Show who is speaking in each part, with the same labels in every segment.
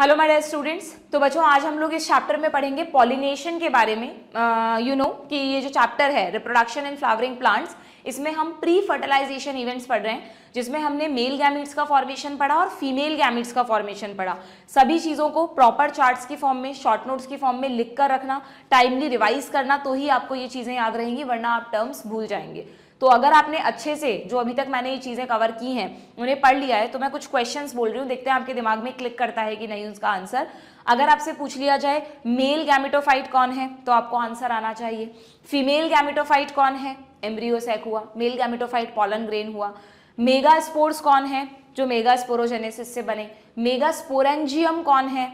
Speaker 1: Hello my dear students. तो बच्चों आज हम लोग इस चैप्टर में पढ़ेंगे पॉलिनेशन के बारे में। कि ये जो चैप्टर है रिप्रोडक्शन इन फ्लावरिंग प्लांट्स, इसमें हम प्री फर्टिलाइजेशन इवेंट्स पढ़ रहे हैं, जिसमें हमने मेल गैमीट्स का फॉर्मेशन पढ़ा और फीमेल गैमीट्स का फॉर्मेशन पढ़ा। सभी चीज़ों को प्रॉपर चार्ट्स की फॉर्म में, शॉर्ट नोट्स की फॉर्म में लिख कर रखना, टाइमली रिवाइज करना, तो ही आपको ये चीज़ें याद रहेंगी, वरना आप टर्म्स भूल जाएंगे। तो अगर आपने अच्छे से जो अभी तक मैंने ये चीज़ें कवर की हैं उन्हें पढ़ लिया है, तो मैं कुछ क्वेश्चंस बोल रही हूँ, देखते हैं आपके दिमाग में क्लिक करता है कि नहीं उसका आंसर। अगर आपसे पूछ लिया जाए मेल गैमेटोफाइट कौन है, तो आपको आंसर आना चाहिए। फीमेल गैमेटोफाइट कौन है, एम्ब्रियो सैक हुआ। मेल गैमेटोफाइट पॉलन ग्रेन हुआ। मेगास्पोर्स कौन है, जो मेगास्पोरोजेनेसिस से बने। मेगास्पोरेंजियम कौन है,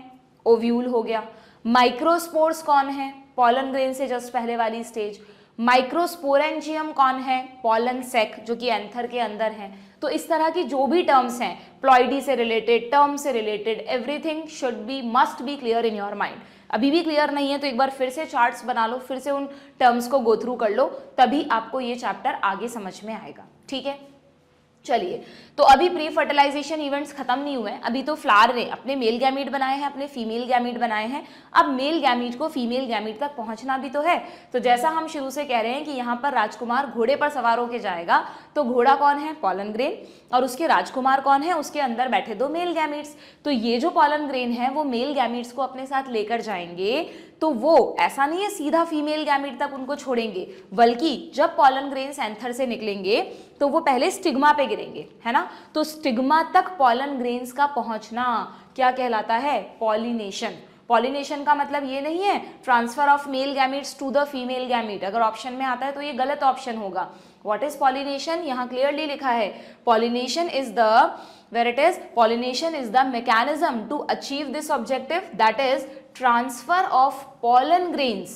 Speaker 1: ओव्यूल हो गया। माइक्रोस्पोर्स कौन है, पॉलन ग्रेन से जस्ट पहले वाली स्टेज। माइक्रोस्पोरेंजियम कौन है, पॉलन सेक, जो कि एंथर के अंदर है। तो इस तरह की जो भी टर्म्स हैं, प्लॉइडी से रिलेटेड, टर्म से related, everything should be must be clear in your mind. अभी भी क्लियर नहीं है तो एक बार फिर से चार्ट्स बना लो, फिर से उन टर्म्स को गो थ्रू कर लो, तभी आपको ये चैप्टर आगे समझ में आएगा। ठीक है, चलिए। तो अभी प्री फर्टिलाइजेशन इवेंट्स खत्म नहीं हुए हैं, अभी तो फ्लावर ने अपने मेल गैमीट बनाए हैं, अपने फीमेल गैमीट बनाए हैं। अब मेल गैमीट को फीमेल गैमीट तक पहुंचना भी तो है। तो जैसा हम शुरू से कह रहे हैं कि यहाँ पर राजकुमार घोड़े पर सवार होकर जाएगा, तो घोड़ा कौन है, पॉलन ग्रेन, और उसके राजकुमार कौन है, उसके अंदर बैठे दो मेल गैमीट्स। तो ये जो पॉलन ग्रेन है वो मेल गैमीट्स को अपने साथ लेकर जाएंगे, तो वो ऐसा नहीं है सीधा फीमेल गैमीट तक उनको छोड़ेंगे, बल्कि जब पॉलन ग्रेन्स एंथर से निकलेंगे तो वो पहले स्टिग्मा पे गिरेंगे, है ना। तो स्टिग्मा तक पॉलन ग्रेन्स का पहुंचना क्या कहलाता है, पॉलिनेशन। पॉलिनेशन का मतलब ये नहीं है transfer of male gametes to the female gamete. अगर ऑप्शन में आता है तो ये गलत ऑप्शन होगा। व्हाट इज पॉलिनेशन, यहाँ क्लियरली लिखा है pollination is the where it is pollination is the mechanism to achieve this objective, that is transfer of pollen grains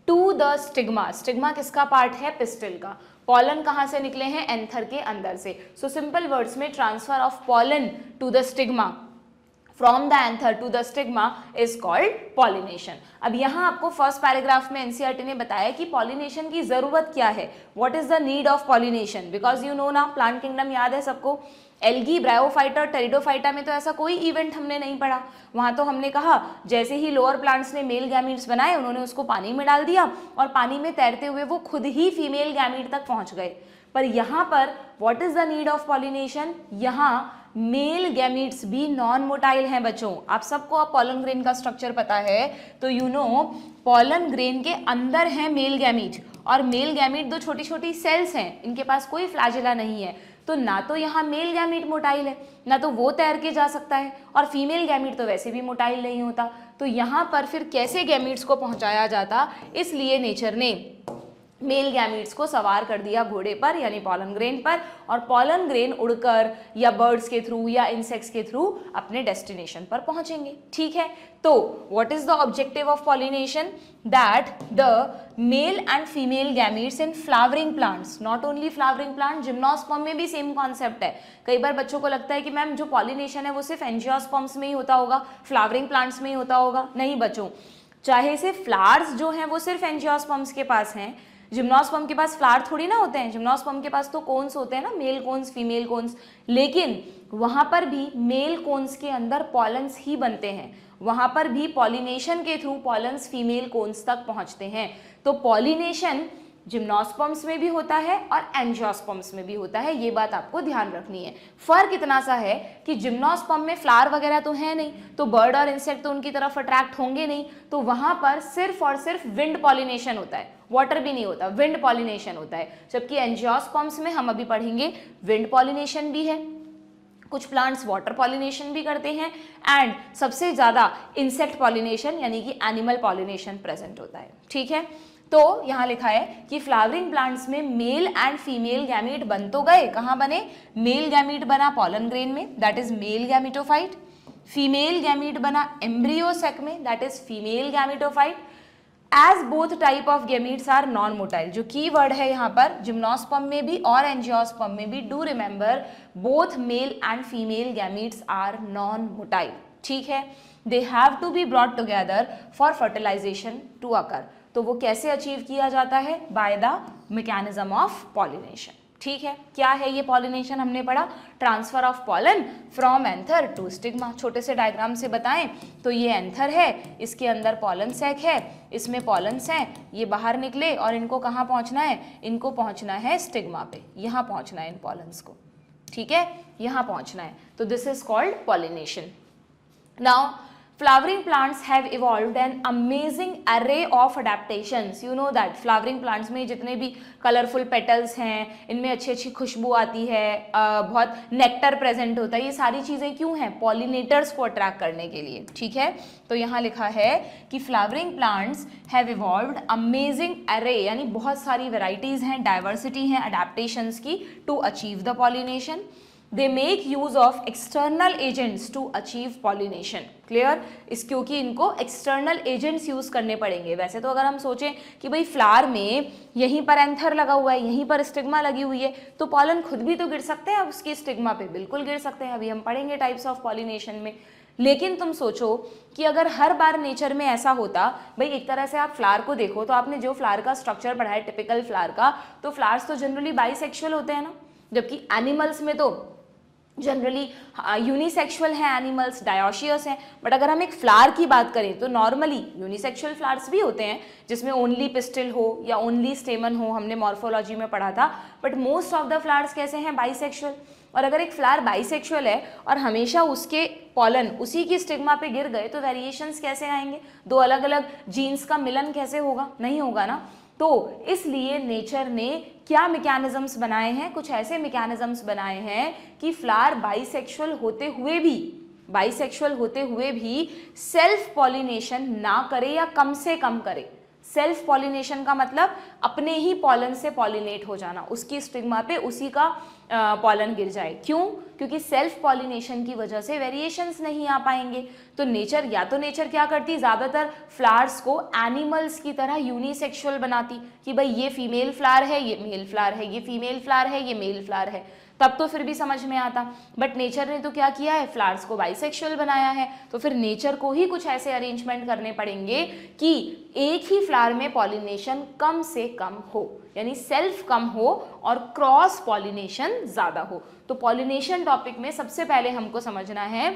Speaker 1: to the stigma. stigma किसका पार्ट है, पिस्टिल का। Pollen कहाँ से निकले हैं, एंथर के अंदर से। सो सिंपल वर्ड्स में transfer of pollen to the stigma from the anther to the stigma is called pollination. अब यहाँ आपको फर्स्ट पैराग्राफ में एनसीईआरटी ने बताया कि पॉलिनेशन की जरूरत क्या है, what is the need of pollination, because you know ना प्लांट किंगडम याद है सबको। एल्गी, ब्रायोफाइटा, टेरिडोफाइटा में तो ऐसा कोई इवेंट हमने नहीं पढ़ा। वहाँ तो हमने कहा जैसे ही लोअर प्लांट्स ने मेल गैमीट्स बनाए, उन्होंने उसको पानी में डाल दिया और पानी में तैरते हुए वो खुद ही फीमेल गैमीट तक पहुँच गए। पर यहाँ पर what is the need of pollination, यहाँ मेल गैमीट्स भी नॉन मोटाइल हैं बच्चों। आप सबको अब पॉलन ग्रेन का स्ट्रक्चर पता है, तो यू नो पॉलन ग्रेन के अंदर है मेल गैमीट, और मेल गैमीट दो छोटी छोटी सेल्स हैं, इनके पास कोई फ्लैजेला नहीं है। तो ना तो यहाँ मेल गैमीट मोटाइल है, ना तो वो तैर के जा सकता है, और फीमेल गैमीट तो वैसे भी मोटाइल नहीं होता। तो यहाँ पर फिर कैसे गैमीट्स को पहुँचाया जाता, इसलिए नेचर ने मेल गैमीट्स को सवार कर दिया घोड़े पर, यानी पॉलन ग्रेन पर, और पॉलन ग्रेन उड़कर या बर्ड्स के थ्रू या इंसेक्ट्स के थ्रू अपने डेस्टिनेशन पर पहुंचेंगे। ठीक है, तो what is the objective of pollination, that the mail and female gametes in flowering plants, not only flowering plant, gymnosperm में भी सेम कॉन्सेप्ट है। कई बार बच्चों को लगता है कि मैम जो पॉलिनेशन है वो सिर्फ एंजियोस्पर्म्स में ही होता होगा, फ्लावरिंग प्लांट्स में ही होता होगा। नहीं बच्चों, चाहे से फ्लावर्स जो हैं वो सिर्फ एंजियोस्पर्म्स के पास हैं, जिम्नोस्पर्म के पास फ्लावर थोड़ी ना होते हैं। जिम्नोस्पर्म के पास तो कोन्स होते हैं ना, मेल कोन्स, फीमेल कोन्स, लेकिन वहां पर भी मेल कोन्स के अंदर पॉलन्स ही बनते हैं, वहां पर भी पॉलिनेशन के थ्रू पॉलन्स फीमेल कोन्स तक पहुंचते हैं। तो पॉलिनेशन जिम्नोस्पर्म्स में भी होता है और एंजियोस्पर्म्स में भी होता है, ये बात आपको ध्यान रखनी है। फर्क इतना सा है कि जिम्नोस्पर्म में फ्लावर वगैरह तो है नहीं, तो बर्ड और इंसेक्ट तो उनकी तरफ अट्रैक्ट होंगे नहीं, तो वहां पर सिर्फ और सिर्फ विंड पॉलिनेशन होता है, वाटर भी नहीं होता, विंड पॉलिनेशन होता है। जबकि एंजियोस्पर्म्स में हम अभी पढ़ेंगे विंड पॉलिनेशन भी है, कुछ प्लांट्स वाटर पॉलिनेशन भी करते हैं, एंड सबसे ज्यादा इंसेक्ट पॉलिनेशन यानी कि एनिमल पॉलिनेशन प्रेजेंट होता है। ठीक है, तो यहाँ लिखा है कि फ्लावरिंग प्लांट्स में मेल एंड फीमेल गैमीट बन तो गए, कहाँ बने, मेल गैमीट बना पॉलन ग्रेन में, that is male gametophyte. Female gamete बना एम्ब्रियो सेक में, that is female gametophyte. As both type of gametes are non motile, जो की वर्ड है यहाँ पर, जिम्नोस्पर्म में भी और एंजियोस्पर्म में भी, do remember both male and female gametes are non motile. ठीक है, they have to be brought together for fertilisation to occur. तो वो कैसे अचीव किया जाता है, by the mechanism of pollination. ठीक है, क्या है ये पॉलिनेशन हमने पढ़ा, transfer of pollen from anther to stigma. छोटे से डायग्राम से बताएं तो ये एंथर है, इसके अंदर पॉलन सैक है, इसमें पॉलन्स हैं, ये बाहर निकले और इनको कहाँ पहुंचना है, इनको पहुंचना है स्टिग्मा पे, यहाँ पहुंचना है इन पॉलन्स को, ठीक है, यहाँ पहुंचना है। तो this is called pollination. Now flowering plants have evolved an amazing array of adaptations. You know that flowering plants में जितने भी कलरफुल पेटल्स हैं, इनमें अच्छी अच्छी खुशबू आती है, बहुत नेक्टर प्रेजेंट होता है, ये सारी चीज़ें क्यों हैं, पॉलिनेटर्स को अट्रैक्ट करने के लिए, ठीक है। तो यहाँ लिखा है कि flowering plants have evolved amazing अरे, यानी बहुत सारी वेराइटीज़ हैं, डाइवर्सिटी हैं अडेप्टेशंस की to achieve the pollination. They make use of external agents to achieve pollination. Clear, इस क्योंकि इनको एक्सटर्नल एजेंट्स यूज करने पड़ेंगे। वैसे तो अगर हम सोचें कि भाई फ्लावर में यहीं पर एंथर लगा हुआ है, यहीं पर स्टिग्मा लगी हुई है, तो पॉलन खुद भी तो गिर सकते हैं, अब उसकी स्टिग्मा पे बिल्कुल गिर सकते हैं, अभी हम पढ़ेंगे टाइप्स ऑफ पॉलिनेशन में। लेकिन तुम सोचो कि अगर हर बार नेचर में ऐसा होता, भाई एक तरह से आप फ्लावर को देखो तो आपने जो फ्लावर का स्ट्रक्चर पढ़ा है टिपिकल फ्लावर का, तो फ्लावर्स तो जनरली बाइसेक्सुअल होते हैं ना, जबकि एनिमल्स में तो जनरली यूनिसेक्सुअल हैं एनिमल्स, डायोशियस हैं। बट अगर हम एक फ्लावर की बात करें तो नॉर्मली यूनिसेक्सुअल फ्लावर्स भी होते हैं जिसमें ओनली पिस्टिल हो या ओनली स्टेमन हो, हमने मॉर्फोलॉजी में पढ़ा था। But most of the flowers कैसे हैं, बाइसेक्सुअल। और अगर एक फ्लावर बाइसेक्सुअल है और हमेशा उसके पॉलन उसी की स्टिग्मा पे गिर गए तो वेरिएशंस कैसे आएंगे, दो अलग अलग जीन्स का मिलन कैसे होगा, नहीं होगा ना। तो इसलिए नेचर ने क्या मैकेनिज्म्स बनाए हैं, कुछ ऐसे मैकेनिज्म्स बनाए हैं कि फ्लावर बाइसेक्सुअल होते हुए भी सेल्फ पॉलिनेशन ना करे या कम से कम करे। सेल्फ पॉलिनेशन का मतलब अपने ही पॉलन से पॉलिनेट हो जाना, उसकी स्टिग्मा पे उसी का पॉलन गिर जाए। क्यों? क्योंकि सेल्फ पॉलिनेशन की वजह से वेरिएशंस नहीं आ पाएंगे। तो नेचर क्या करती, ज़्यादातर फ्लावर्स को एनिमल्स की तरह यूनिसेक्सुअल बनाती कि भाई ये फीमेल फ्लावर है, ये मेल फ्लावर है, ये फीमेल फ्लावर है, ये मेल फ्लावर है, तब तो फिर भी समझ में आता। बट नेचर ने तो क्या किया है, फ्लावर्स को बाइसेक्सुअल बनाया है। तो फिर नेचर को ही कुछ ऐसे अरेंजमेंट करने पड़ेंगे कि एक ही फ्लावर में पॉलिनेशन कम से कम हो, यानी सेल्फ कम हो और क्रॉस पॉलिनेशन ज़्यादा हो। तो पॉलिनेशन टॉपिक में सबसे पहले हमको समझना है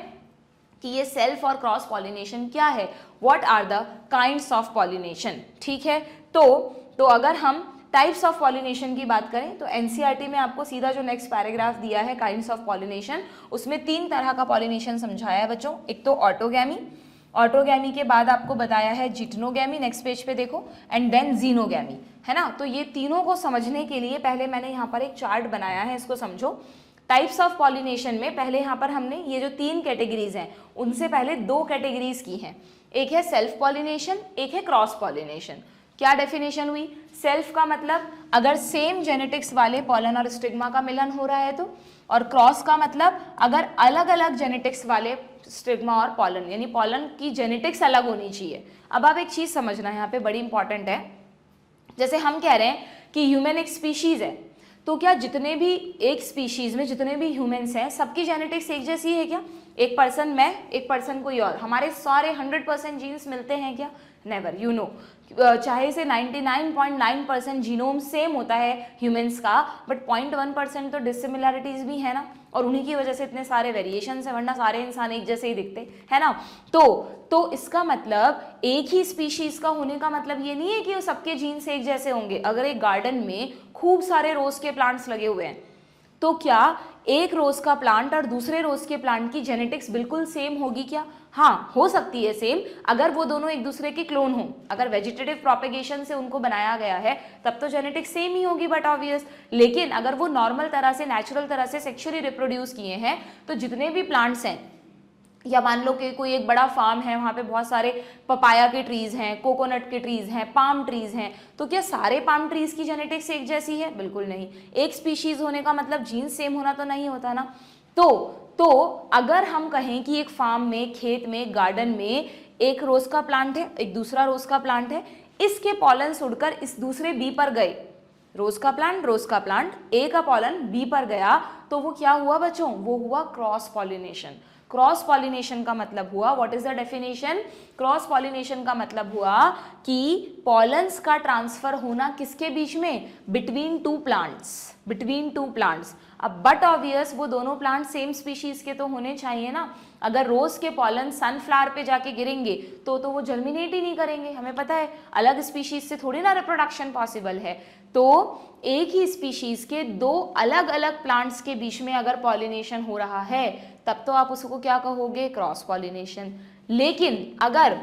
Speaker 1: कि ये सेल्फ और क्रॉस पॉलिनेशन क्या है, what are the kinds of pollination, ठीक है। तो अगर हम टाइप्स ऑफ पॉलिनेशन की बात करें तो एनसीईआरटी में आपको सीधा जो नेक्स्ट पैराग्राफ दिया है काइंड्स ऑफ पॉलिनेशन, उसमें 3 तरह का पॉलिनेशन समझाया है बच्चों। एक तो ऑटोगैमी के बाद आपको बताया है जिटनोगैमी, नेक्स्ट पेज पे देखो, एंड देन जीनोगैमी, है ना। तो ये तीनों को समझने के लिए पहले मैंने यहाँ पर एक चार्ट बनाया है, इसको समझो। टाइप्स ऑफ पॉलिनेशन में पहले यहाँ पर हमने ये जो 3 कैटेगरीज हैं उनसे पहले 2 कैटेगरीज की हैं, एक है सेल्फ पॉलिनेशन, एक है क्रॉस पॉलिनेशन। क्या डेफिनेशन हुई, सेल्फ का मतलब अगर सेम जेनेटिक्स वाले पॉलन और स्टिग्मा का मिलन हो रहा है तो, और क्रॉस का मतलब अगर अलग अलग जेनेटिक्स वाले स्टिग्मा और पॉलन, यानी पॉलन की जेनेटिक्स अलग होनी चाहिए। अब आप एक चीज़ समझना यहाँ पे बड़ी इंपॉर्टेंट है, जैसे हम कह रहे हैं कि ह्यूमन एक स्पीशीज़ है, तो क्या जितने भी एक स्पीशीज़ में जितने भी ह्यूमन्स हैं सबकी जेनेटिक्स एक जैसी है क्या? एक पर्सन मैं, एक पर्सन कोई और, हमारे सारे 100% जीन्स मिलते हैं क्या? Never, you know. चाहे से 99.9% जीनोम सेम होता है ह्यूमंस का, बट 0.1% तो डिसिमिलरिटीज भी है ना, और उन्हीं की वजह से इतने सारे वेरिएशंस हैं, वरना सारे इंसान एक जैसे ही दिखते हैं ना। तो इसका मतलब एक ही स्पीशीज का होने का मतलब ये नहीं है कि सबके जीन्स एक जैसे होंगे। अगर एक गार्डन में खूब सारे रोज के प्लांट्स लगे हुए हैं तो क्या एक रोज का प्लांट और दूसरे रोज के प्लांट की जेनेटिक्स बिल्कुल सेम होगी क्या? हाँ, हो सकती है सेम, अगर वो दोनों एक दूसरे के क्लोन हो, अगर वेजिटेटिव प्रोपेगेशन से उनको बनाया गया है तब तो जेनेटिक्स सेम ही होगी, बट ऑब्वियस। लेकिन अगर वो नॉर्मल तरह से, नेचुरल तरह से सेक्सुअली रिप्रोड्यूस किए हैं, तो जितने भी प्लांट्स हैं, या मान लो कि कोई एक बड़ा फार्म है, वहाँ पे बहुत सारे पपाया के ट्रीज हैं, कोकोनट के ट्रीज हैं, पाम ट्रीज हैं, तो क्या सारे पाम ट्रीज की जेनेटिक्स एक जैसी है? बिल्कुल नहीं। एक स्पीशीज होने का मतलब जीन सेम होना तो नहीं होता ना। तो अगर हम कहें कि एक फार्म में, खेत में, गार्डन में एक रोज का प्लांट है, एक दूसरा रोज का प्लांट है, इसके पॉलन उड़कर इस दूसरे बी पर गए, रोज का प्लांट, ए का पॉलन बी पर गया, तो वो क्या हुआ बच्चों? वो हुआ क्रॉस पॉलिनेशन। क्रॉस पॉलिनेशन का मतलब हुआ, what is the definition, cross pollination का मतलब हुआ कि पॉलन्स का ट्रांसफर होना किसके बीच में, between two plants, between two plants. अब बट ऑब्वियस वो दोनों प्लांट सेम स्पीशीज के तो होने चाहिए ना, अगर रोज के पॉलन सनफ्लावर पे जाके गिरेंगे तो वो जर्मिनेट ही नहीं करेंगे, हमें पता है अलग स्पीशीज से थोड़ी ना रिप्रोडक्शन पॉसिबल है। तो एक ही स्पीशीज के दो अलग अलग प्लांट्स के बीच में अगर पॉलिनेशन हो रहा है तब तो आप उसको क्या कहोगे, क्रॉस पॉलिनेशन। लेकिन अगर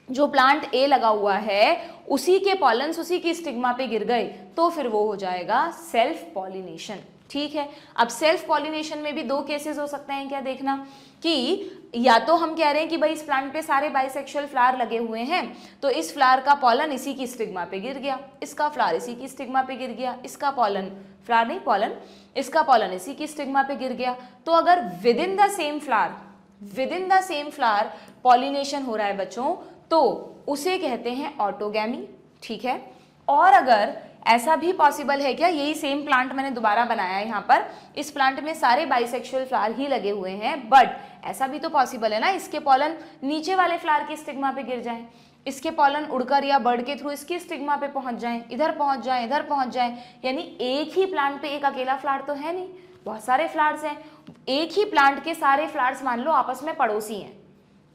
Speaker 1: जो प्लांट ए लगा हुआ है उसी के पॉलन्स उसी की स्टिग्मा पे गिर गए तो फिर वो हो जाएगा सेल्फ पॉलिनेशन, ठीक है। अब सेल्फ पॉलिनेशन में भी दो केसेस हो सकते हैं, क्या देखना कि या तो हम कह रहे हैं कि भाई इस प्लांट पे सारे बाइसेक्सुअल फ्लावर लगे हुए हैं तो इस फ्लावर का पॉलन इसी की स्टिग्मा पे गिर गया, इसका फ्लावर इसी की स्टिग्मा पे गिर गया, इसका पॉलन, फ्लावर नहीं पॉलन, इसका पॉलन इसी की स्टिग्मा पे गिर गया। तो अगर with in the same flower pollination हो रहा है बच्चों तो उसे कहते हैं ऑटोगैमी, ठीक है। और अगर ऐसा भी पॉसिबल है क्या, यही सेम प्लांट मैंने दोबारा बनाया है यहाँ पर, इस प्लांट में सारे बाइसेक्सुअल फ्लावर ही लगे हुए हैं, बट ऐसा भी तो पॉसिबल है ना इसके पॉलन नीचे वाले फ्लावर की स्टिग्मा पे गिर जाएं, इसके पॉलन उड़कर या बर्ड के थ्रू इसकी स्टिग्मा पे पहुंच जाएं, इधर पहुंच जाएं, इधर पहुंच जाएं। यानी एक ही प्लांट पे एक अकेला फ्लावर तो है नहीं, बहुत सारे फ्लावर्स हैं। एक ही प्लांट के सारे फ्लावर्स मान लो आपस में पड़ोसी हैं,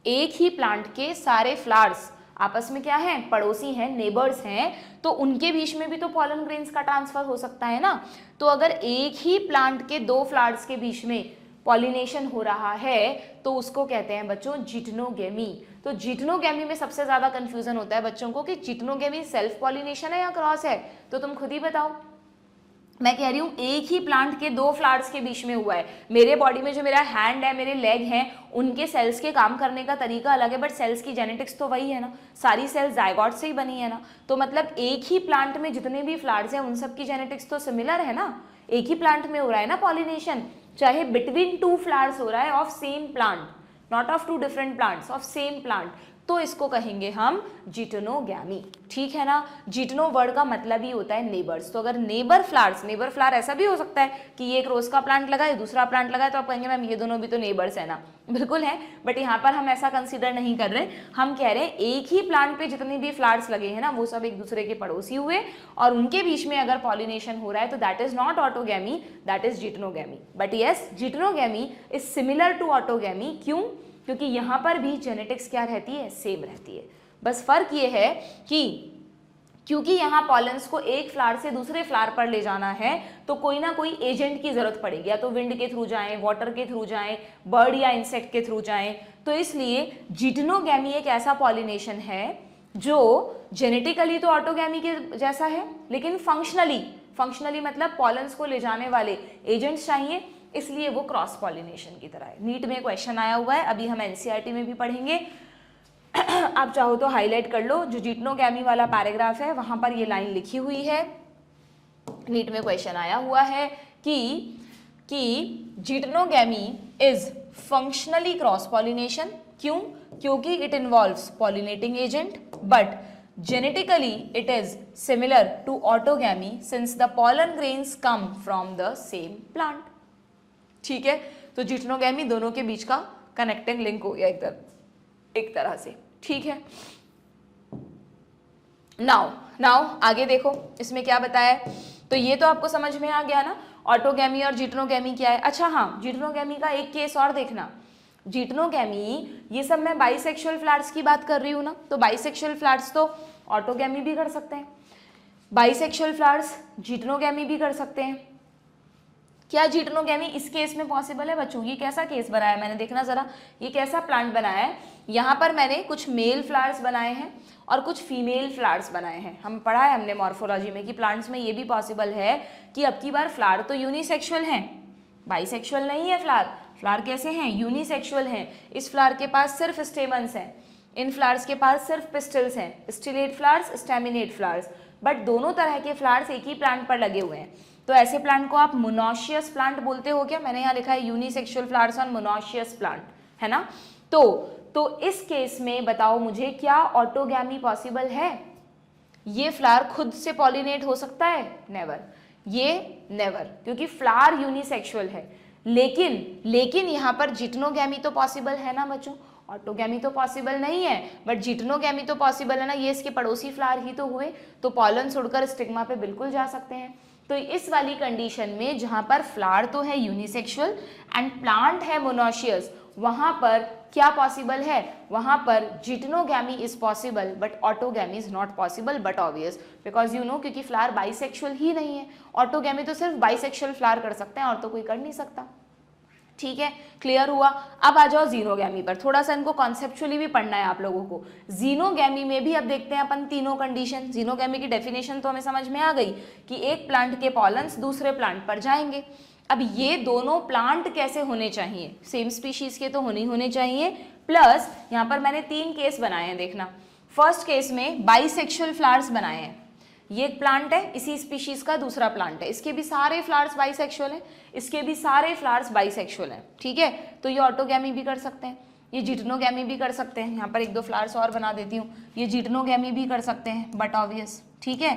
Speaker 1: एक ही प्लांट के सारे फ्लावर्स आपस में क्या है, पड़ोसी हैं, नेबर्स हैं, तो उनके बीच में भी तो पॉलन ग्रेन्स का ट्रांसफर हो सकता है ना। तो अगर एक ही प्लांट के दो फ्लावर्स के बीच में पॉलिनेशन हो रहा है तो उसको कहते हैं बच्चों जिटनोगेमी। तो जिटनोगेमी में सबसे ज्यादा कंफ्यूजन होता है बच्चों को कि जिटनोगेमी सेल्फ पॉलिनेशन है या क्रॉस है, तो तुम खुद ही बताओ। मैं कह रही हूँ एक ही प्लांट के दो फ्लावर्स के बीच में हुआ है, मेरे बॉडी में जो मेरा हैंड है, मेरे लेग हैं, उनके सेल्स के काम करने का तरीका अलग है बट सेल्स की जेनेटिक्स तो वही है ना, सारी सेल्स जायगोट से ही बनी है ना। तो मतलब एक ही प्लांट में जितने भी फ्लावर्स हैं उन सब की जेनेटिक्स तो सिमिलर है ना, एक ही प्लांट में हो रहा है ना पॉलिनेशन, चाहे बिटवीन टू फ्लावर्स हो रहा है of same plant, not of two different plants, of same plant, तो इसको कहेंगे हम जिटनोगैमी, ठीक है ना। जिटनो वर्ड का मतलब ही होता है नेबर्स। तो अगर नेबर फ्लावर ऐसा भी हो सकता है कि ये एक रोज का प्लांट लगाए दूसरा प्लांट लगाए तो आप कहेंगे मैम ये दोनों भी तो नेबर्स है ना, बिल्कुल है, बट यहाँ पर हम ऐसा कंसीडर नहीं कर रहे, हम कह रहे हैं एक ही प्लांट पे जितने भी फ्लावर्स लगे हैं ना वो सब एक दूसरे के पड़ोसी हुए और उनके बीच में अगर पॉलिनेशन हो रहा है तो that is not autogamy, that is geitonogamy. But yes, geitonogamy is similar to autogamy. क्यों? क्योंकि यहाँ पर भी जेनेटिक्स क्या रहती है, सेम रहती है। बस फर्क ये है कि क्योंकि यहाँ पॉलन्स को एक फ्लावर से दूसरे फ्लावर पर ले जाना है तो कोई ना कोई एजेंट की जरूरत पड़ेगी, या तो विंड के थ्रू जाएं, वाटर के थ्रू जाएं, बर्ड या इंसेक्ट के थ्रू जाएं। तो इसलिए जिटनोगैमी एक ऐसा पॉलिनेशन है जो जेनेटिकली तो ऑटोगैमी के जैसा है लेकिन फंक्शनली मतलब पॉलन्स को ले जाने वाले एजेंट्स चाहिए, इसलिए वो क्रॉस पॉलिनेशन की तरह है। नीट में क्वेश्चन आया हुआ है, अभी हम एनसीईआरटी में भी पढ़ेंगे। आप चाहो तो हाईलाइट कर लो, जो जिटनोगैमी वाला पैराग्राफ है वहां पर ये लाइन लिखी हुई है। नीट में क्वेश्चन आया हुआ है कि जिटनोगैमी इज फंक्शनली क्रॉस पॉलिनेशन। क्यों? क्योंकि it involves pollinating agent but genetically it is similar to autogamy since the pollen grains come from the same plant। ठीक है, तो जिटनोगैमी दोनों के बीच का कनेक्टिंग लिंक हो गया एक तरह से, ठीक है। नाउ आगे देखो इसमें क्या बताया है, तो ये तो आपको समझ में आ गया ना ऑटोगैमी और जिटनोगैमी क्या है। अच्छा हाँ, जिटनोगैमी का एक केस और देखना। जिटनोगैमी, ये सब मैं बाइसेक्सुअल फ्लावर्स की बात कर रही हूँ ना, तो बाइसेक्सुअल फ्लावर्स तो ऑटोगैमी भी कर सकते हैं, बाइसेक्सुअल फ्लावर्स जिटनोगैमी भी कर सकते हैं। क्या जिटनोगैमी इस केस में पॉसिबल है बच्चों? ये कैसा केस बनाया मैंने, देखना जरा, ये कैसा प्लांट बनाया है। यहाँ पर मैंने कुछ मेल फ्लावर्स बनाए हैं और कुछ फीमेल फ्लावर्स बनाए हैं। हम पढ़ा है हमने मॉर्फोलॉजी में कि प्लांट्स में ये भी पॉसिबल है कि अब की बार फ्लावर तो यूनिसेक्सुअल हैं, बाइसेक्सुअल नहीं है फ्लावर कैसे हैं, यूनिसेक्सुअल हैं। इस फ्लावर के पास सिर्फ स्टेमन्स हैं, इन फ्लावर्स के पास सिर्फ पिस्टल्स हैं, stellate flowers, staminate flowers, but दोनों तरह के फ्लावर्स एक ही प्लांट पर लगे हुए हैं। तो ऐसे प्लांट को आप मोनोशियस प्लांट बोलते हो क्या? मैंने यहाँ लिखा है unisexual flowers on monoecious plant, है ना। तो इस केस में बताओ मुझे, क्या ऑटोगैमी पॉसिबल है? ये फ्लावर खुद से पॉलिनेट हो सकता है? नेवर, ये नेवर, क्योंकि फ्लावर यूनिसेक्सुअल है। लेकिन यहाँ पर जिटनोगैमी तो पॉसिबल है ना बच्चों, ऑटोगैमी तो पॉसिबल नहीं है, बट जिटनोगैमी तो पॉसिबल है ना, ये इसके पड़ोसी फ्लावर ही तो हुए, तो पॉलन उड़कर स्टिग्मा पे बिल्कुल जा सकते हैं। तो इस वाली कंडीशन में जहां पर फ्लावर तो है यूनिसेक्सुअल एंड प्लांट है मोनोशियस, वहां पर क्या पॉसिबल है, वहां पर geitonogamy is possible but autogamy is not possible, but obvious because you know क्योंकि फ्लावर बाइसेक्सुअल ही नहीं है, ऑटोगैमी तो सिर्फ बाइसेक्सुअल फ्लावर कर सकते हैं और तो कोई कर नहीं सकता। ठीक है, क्लियर हुआ। अब आ जाओ जीनोगैमी पर, थोड़ा सा इनको कॉन्सेप्चुअली भी पढ़ना है आप लोगों को। जीनोगैमी में भी अब देखते हैं अपन तीनों कंडीशन। जीनोगैमी की डेफिनेशन तो हमें समझ में आ गई कि एक प्लांट के पॉलन्स दूसरे प्लांट पर जाएंगे। अब ये दोनों प्लांट कैसे होने चाहिए, सेम स्पीशीज के तो होने चाहिए, प्लस यहाँ पर मैंने 3 केस बनाए हैं, देखना। फर्स्ट केस में बाइसेक्सुअल फ्लावर्स बनाए हैं, ये एक प्लांट है, इसी स्पीशीज का दूसरा प्लांट है, इसके भी सारे फ्लावर्स बाइसेक्सुअल हैं, इसके भी सारे फ्लावर्स बाइसेक्सुअल हैं। ठीक है, तो ये ऑटोगैमी भी कर सकते हैं, ये जिटनोगैमी भी कर सकते हैं। यहाँ पर 1-2 फ्लावर्स और बना देती हूँ, ये जिटनोगैमी भी कर सकते हैं, बट ऑब्वियस। ठीक है,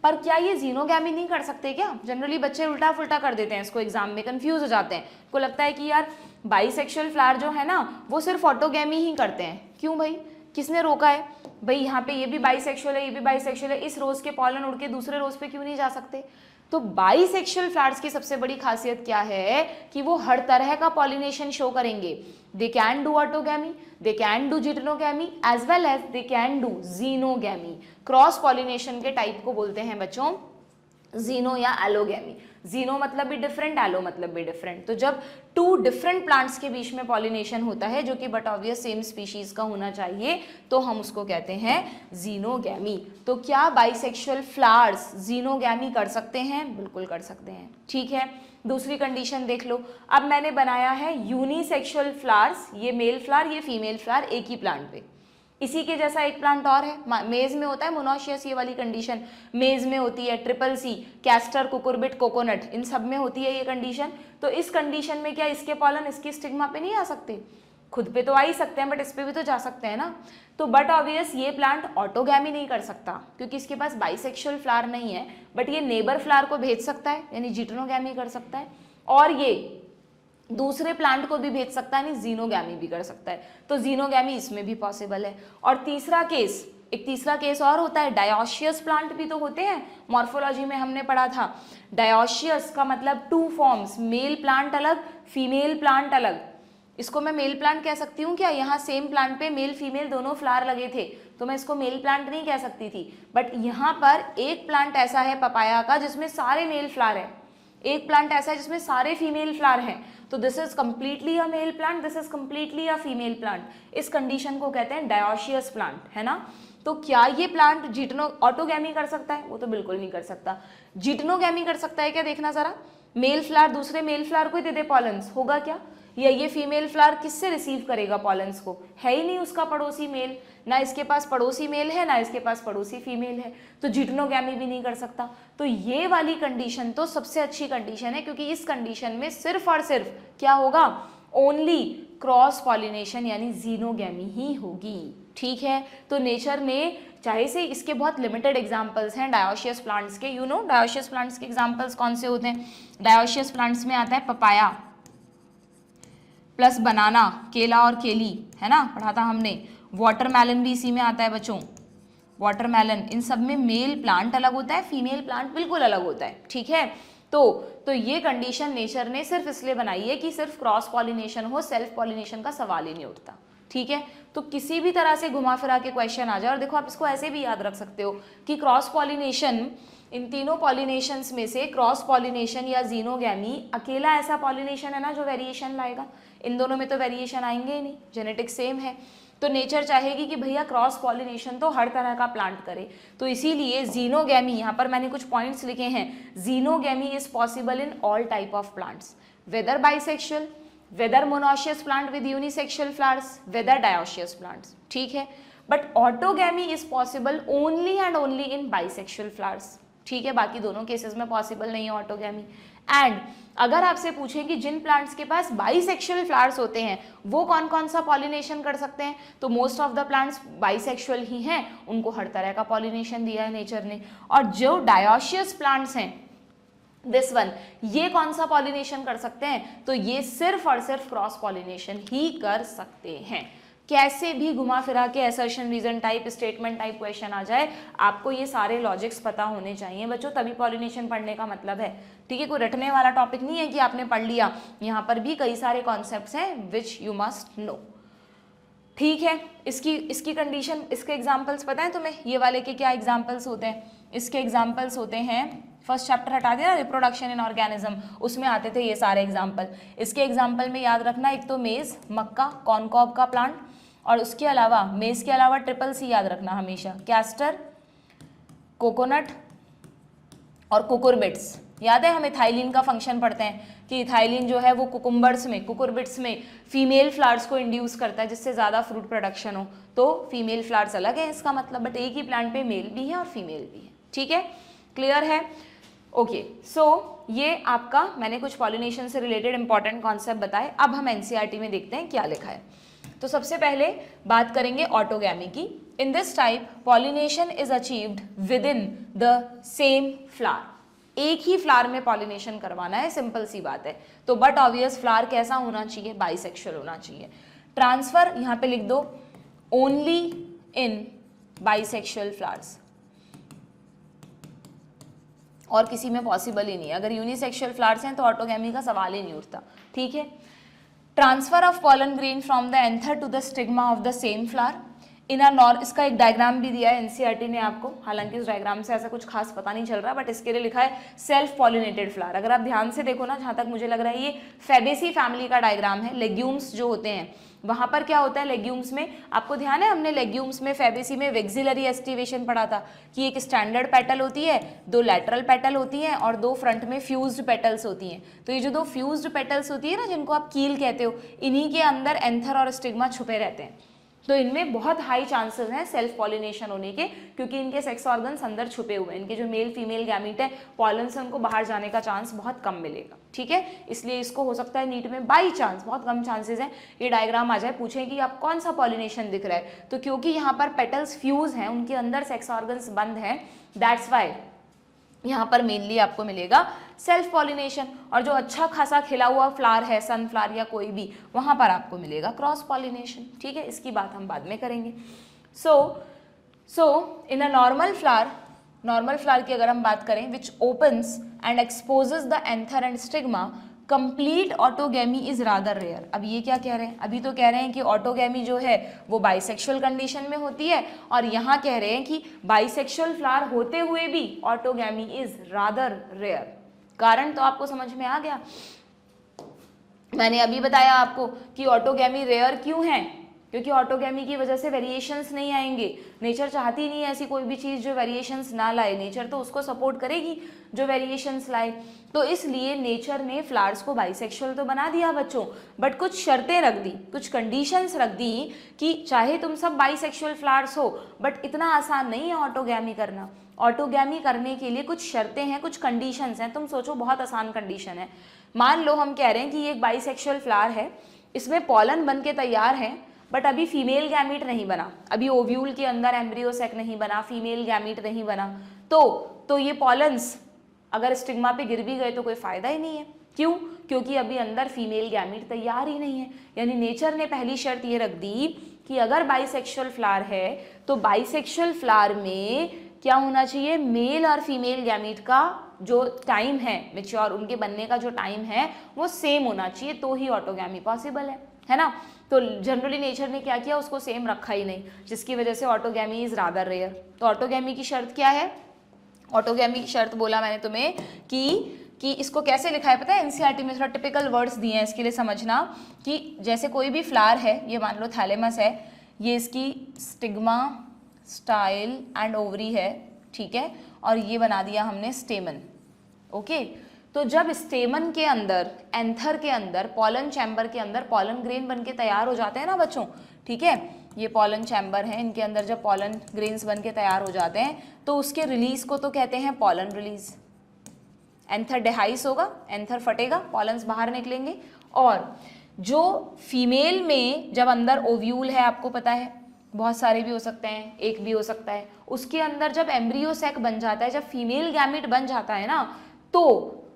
Speaker 1: पर क्या ये जीनोगैमी नहीं कर सकते क्या? जनरली बच्चे उल्टा फुल्टा कर देते हैं इसको, एग्जाम में कंफ्यूज हो जाते हैं, उनको लगता है कि यार बाइसेक्सुअल फ्लावर जो है ना वो सिर्फ ऑटोगैमी ही करते हैं। क्यों भाई, किसने रोका है? भाई यहाँ पे ये भी बाइसेक्सुअल है, ये भी बाइसेक्सुअल है, इस रोज के पॉलन उड़ के दूसरे रोज पे क्यों नहीं जा सकते? तो बाइसेक्सुअल फ्लावर्स की सबसे बड़ी खासियत क्या है कि वो हर तरह का पॉलिनेशन शो करेंगे। They can do autogamy, they can do geitonogamy as well as they can do xenogamy. Cross pollination के टाइप को बोलते हैं बच्चों जीनो या एलोगैमी। जीनो मतलब भी डिफरेंट, एलो मतलब भी डिफरेंट। तो जब 2 डिफरेंट प्लांट्स के बीच में पॉलिनेशन होता है जो कि बट ऑब्वियस सेम स्पीशीज का होना चाहिए, तो हम उसको कहते हैं जीनोगैमी। तो क्या बाइसेक्सुअल फ्लावर्स जीनोगैमी कर सकते हैं? बिल्कुल कर सकते हैं। ठीक है, दूसरी कंडीशन देख लो। अब मैंने बनाया है यूनिसेक्सुअल फ्लावर्स, ये मेल फ्लावर ये फीमेल फ्लावर एक ही प्लांट पे। इसी के जैसा एक प्लांट और है, मेज में होता है मोनोशियस, ये वाली कंडीशन मेज में होती है, triple C, castor, cucurbit, coconut, इन सब में होती है ये कंडीशन। तो इस कंडीशन में क्या इसके पॉलन इसकी स्टिग्मा पे नहीं आ सकते? खुद पे तो आ ही सकते हैं बट इस पे भी तो जा सकते हैं ना। तो बट ऑब्वियस ये प्लांट ऑटोगैमी नहीं कर सकता क्योंकि इसके पास बाइसेक्सुअल फ्लावर नहीं है, बट ये नेबर फ्लावर को भेज सकता है यानी जिटनोगैमी कर सकता है, और ये दूसरे प्लांट को भी भेज सकता है, नहीं जीनोगैमी भी कर सकता है। तो जीनोगैमी इसमें भी पॉसिबल है। और तीसरा केस, एक तीसरा केस और होता है, डायोशियस प्लांट भी तो होते हैं, मॉर्फोलॉजी में हमने पढ़ा था। डायोशियस का मतलब 2 फॉर्म्स, मेल प्लांट अलग फीमेल प्लांट अलग। इसको मैं मेल प्लांट कह सकती हूँ क्या? यहाँ सेम प्लांट पे मेल फीमेल दोनों फ्लावर लगे थे तो मैं इसको मेल प्लांट नहीं कह सकती थी, बट यहाँ पर एक प्लांट ऐसा है पपाया का जिसमें सारे मेल फ्लावर है, एक प्लांट ऐसा है जिसमें सारे फीमेल फ्लावर हैं, तो this is completely a male plant, this is completely a female plant. इस कंडीशन को कहते हैं डायोशियस प्लांट, है ना। तो क्या ये प्लांट जिटनो ऑटोगैमी कर सकता है? वो तो बिल्कुल नहीं कर सकता। जिटनोगैमी कर सकता है क्या? देखना जरा, मेल फ्लावर दूसरे मेल फ्लावर को ही दे दे पॉलन्स, होगा क्या? या ये फीमेल फ्लावर किससे रिसीव करेगा पॉलन्स को? है ही नहीं उसका पड़ोसी मेल, ना इसके पास पड़ोसी मेल है ना इसके पास पड़ोसी फीमेल है, तो जिटनोगैमी भी नहीं कर सकता। तो ये वाली कंडीशन तो सबसे अच्छी कंडीशन है क्योंकि इस कंडीशन में सिर्फ और सिर्फ क्या होगा? ओनली क्रॉस पॉलिनेशन यानी जीनोगैमी ही होगी। ठीक है, तो नेचर ने चाहे से इसके बहुत लिमिटेड एग्जाम्पल्स हैं डायोशियस प्लांट्स के। यू नो डायोशियस प्लांट्स के एग्जाम्पल्स कौन से होते हैं? डायोशियस प्लांट्स में आता है पपाया प्लस बनाना, केला और केली, है ना, पढ़ा था हमने। वाटरमेलन भी इसी में आता है बच्चों, वाटरमेलन। इन सब में मेल प्लांट अलग होता है, फीमेल प्लांट बिल्कुल अलग होता है। ठीक है, तो ये कंडीशन नेचर ने सिर्फ इसलिए बनाई है कि सिर्फ क्रॉस पॉलिनेशन हो, सेल्फ पॉलिनेशन का सवाल ही नहीं उठता। ठीक है, तो किसी भी तरह से घुमा फिरा के क्वेश्चन आ जाए, और देखो आप इसको ऐसे भी याद रख सकते हो कि क्रॉस पॉलिनेशन, इन तीनों पॉलिनेशंस में से क्रॉस पॉलिनेशन या जीनोगैमी अकेला ऐसा पॉलिनेशन है ना जो वेरिएशन लाएगा। इन दोनों में तो वेरिएशन आएंगे ही नहीं, जेनेटिक्स सेम है। तो नेचर चाहेगी कि भैया क्रॉस पॉलिनेशन तो हर तरह का प्लांट करे, तो इसीलिए जीनोगैमी, यहाँ पर मैंने कुछ पॉइंट्स लिखे हैं, xenogamy is possible in all type of plants, whether bisexual, whether monoecious plant with unisexual flowers, whether dioecious plants. ठीक है, but autogamy is possible only and only in bisexual flowers. ठीक है, बाकी दोनों केसेस में possible नहीं है autogamy. And अगर आपसे पूछें कि जिन प्लांट्स के पास बाइसेक्सुअल फ्लावर्स होते हैं वो कौन कौन सा पॉलिनेशन कर सकते हैं, तो most of the plants bisexual ही हैं, उनको हर तरह का पॉलिनेशन दिया है नेचर ने। और जो डायोशियस प्लांट्स हैं दिस वन, ये कौन सा पॉलिनेशन कर सकते हैं? तो ये सिर्फ और सिर्फ क्रॉस पॉलिनेशन ही कर सकते हैं। कैसे भी घुमा फिरा के assertion reason type statement type question आ जाए, आपको ये सारे लॉजिक्स पता होने चाहिए बच्चों, तभी पॉलिनेशन पढ़ने का मतलब है। ठीक है, कोई रटने वाला टॉपिक नहीं है कि आपने पढ़ लिया, यहाँ पर भी कई सारे कॉन्सेप्ट्स हैं विच यू मस्ट नो। ठीक है, इसकी कंडीशन, इसके एग्जाम्पल्स पता है तुम्हें? ये वाले के क्या एग्जाम्पल्स होते हैं? इसके एग्जाम्पल्स होते हैं, फर्स्ट चैप्टर हटा दिया रिप्रोडक्शन इन ऑर्गेनिज्म, उसमें आते थे ये सारे एग्जाम्पल। इसके एग्जाम्पल में याद रखना, एक तो मेज, मक्का, कॉर्नकॉब का प्लांट, और उसके अलावा मेज के अलावा ट्रिपल सी याद रखना हमेशा, कैस्टर, कोकोनट और कुकुरबिट्स। याद है हम इथाइलिन का फंक्शन पढ़ते हैं कि इथाइलिन जो है वो कुकुम्बर्स में, कुकुरबिट्स में फीमेल फ्लावर्स को इंड्यूस करता है जिससे ज़्यादा फ्रूट प्रोडक्शन हो। तो फीमेल फ्लावर्स अलग है इसका मतलब, बट एक ही प्लांट पे मेल भी है और फीमेल भी है। ठीक है, क्लियर है? ओके, सो ये आपका मैंने कुछ पॉलिनेशन से रिलेटेड इंपॉर्टेंट कॉन्सेप्ट बताए। अब हम एनसीईआरटी में देखते हैं क्या लिखा है। तो सबसे पहले बात करेंगे ऑटोगैमी की। In this type pollination is achieved with in the same flower. एक ही फ्लावर में पॉलिनेशन करवाना है, सिंपल सी बात है। तो बट ऑब्वियस फ्लावर कैसा होना चाहिए? बाइसेक्सुअल होना चाहिए। ट्रांसफर यहाँ पे लिख दो, ओनली इन बाइसेक्सुअल फ्लावर्स, और किसी में पॉसिबल ही नहीं है। अगर यूनिसेक्सुअल फ्लावर्स हैं तो ऑटोगैमी का सवाल ही नहीं उठता। ठीक है, transfer of pollen grain from the anther to the stigma of the same flower in a नॉर, इसका एक डायग्राम भी दिया है एनसीईआरटी ने आपको, हालांकि इस डायग्राम से ऐसा कुछ खास पता नहीं चल रहा, बट इसके लिए लिखा है सेल्फ पॉलिनेटेड फ्लावर। अगर आप ध्यान से देखो ना, जहाँ तक मुझे लग रहा है ये फैबेसी फैमिली का डायग्राम है। लेग्यूम्स जो होते हैं वहाँ पर क्या होता है लेग्यूम्स में, आपको ध्यान है हमने लेग्यूम्स में फैबेसी में वेक्सिलरी एस्टिवेशन पढ़ा था कि एक स्टैंडर्ड पेटल होती है, दो लैटरल पेटल होती हैं और दो फ्रंट में फ्यूज्ड पेटल्स होती हैं। तो ये जो दो फ्यूज्ड पेटल्स होती है ना, जिनको आप कील कहते हो, इन्हीं के अंदर एंथर और स्टिग्मा छुपे रहते हैं। तो इनमें बहुत हाई चांसेस हैं सेल्फ पॉलिनेशन होने के, क्योंकि इनके सेक्स ऑर्गन्स अंदर छुपे हुए हैं। इनके जो मेल फीमेल गैमीट है, पॉलन से उनको बाहर जाने का चांस बहुत कम मिलेगा। ठीक है, इसलिए इसको हो सकता है नीट में बाई चांस, बहुत कम चांसेस हैं ये डायग्राम आ जाए, पूछें कि आप कौन सा पॉलिनेशन दिख रहा है, तो क्योंकि यहाँ पर पेटल्स फ्यूज हैं, उनके अंदर सेक्स ऑर्गन्स बंद हैं, दैट्स वाई यहाँ पर मेनली आपको मिलेगा सेल्फ पॉलिनेशन। और जो अच्छा खासा खिला हुआ फ्लावर है, सनफ्लावर या कोई भी, वहाँ पर आपको मिलेगा क्रॉस पॉलिनेशन। ठीक है, इसकी बात हम बाद में करेंगे। सो इन अ नॉर्मल फ्लावर की अगर हम बात करें, which opens and exposes the anther and stigma, complete autogamy is rather rare. अब ये क्या कह रहे हैं? अभी तो कह रहे हैं कि ऑटोगैमी जो है वो बाइसेक्सुअल कंडीशन में होती है, और यहाँ कह रहे हैं कि बाइसेक्सुअल फ्लावर होते हुए भी ऑटोगैमी इज रादर रेयर। कारण तो आपको समझ में आ गया, मैंने अभी बताया आपको कि ऑटोगैमी रेयर क्यों है, क्योंकि ऑटोगैमी की वजह से वेरिएशंस नहीं आएंगे। नेचर चाहती नहीं है ऐसी कोई भी चीज़ जो वेरिएशंस ना लाए, नेचर तो उसको सपोर्ट करेगी जो वेरिएशंस लाए। तो इसलिए नेचर ने फ्लावर्स को बाइसेक्सुअल तो बना दिया बच्चों, बट कुछ शर्तें रख दी, कुछ कंडीशंस रख दी कि चाहे तुम सब बाइसेक्सुअल फ्लावर्स हो, बट इतना आसान नहीं है ऑटोगैमी करना। ऑटोगैमी करने के लिए कुछ शर्तें हैं, कुछ कंडीशंस हैं। तुम सोचो बहुत आसान कंडीशन है, मान लो हम कह रहे हैं कि ये एक बाइसेक्सुअल फ्लावर है, इसमें पॉलन बन के तैयार है, बट अभी फीमेल गैमीट नहीं बना, अभी ओव्यूल के अंदर एम्ब्रियो सैक नहीं बना, फीमेल गैमीट नहीं बना, तो ये पॉलन्स अगर स्टिग्मा पे गिर भी गए तो कोई फायदा ही नहीं है। क्यों? क्योंकि अभी अंदर फीमेल गैमीट तैयार ही नहीं है। यानी नेचर ने पहली शर्त ये रख दी कि अगर बाइसेक्सुअल फ्लावर है तो बाइसेक्सुअल फ्लावर में क्या होना चाहिए, मेल और फीमेल गैमीट का जो टाइम है मैच्योर, उनके बनने का जो टाइम है वो सेम होना चाहिए, तो ही ऑटोगैमी पॉसिबल है ना। तो जनरली नेचर ने क्या किया, उसको सेम रखा ही नहीं, जिसकी वजह से ऑटोगैमी इज रादर रेयर। तो ऑटोगैमी की शर्त क्या है? ऑटोगैमी की शर्त बोला मैंने तुम्हें कि इसको कैसे लिखा है पता है, एनसीईआरटी में थोड़ा टिपिकल वर्ड्स दिए हैं इसके लिए समझना, कि जैसे कोई भी फ्लावर है, ये मान लो थैलेमस है, ये इसकी स्टिग्मा, स्टाइल एंड ओवरी है, ठीक है, और ये बना दिया हमने स्टेमन। ओके, तो जब स्टेमन के अंदर, एंथर के अंदर, पॉलन चैम्बर के अंदर पॉलन ग्रेन बन के तैयार हो जाते हैं ना बच्चों, ठीक है, ये पॉलन चैम्बर है, इनके अंदर जब पॉलन ग्रेन्स बन के तैयार हो जाते हैं तो उसके रिलीज को तो कहते हैं पॉलन रिलीज। एंथर डिहाइस होगा, एंथर फटेगा, पॉलन्स बाहर निकलेंगे, और जो फीमेल में जब अंदर ओव्यूल है, आपको पता है बहुत सारे भी हो सकते हैं, एक भी हो सकता है, उसके अंदर जब एम्ब्रियो सैक बन जाता है, जब फीमेल गैमिट बन जाता है ना, तो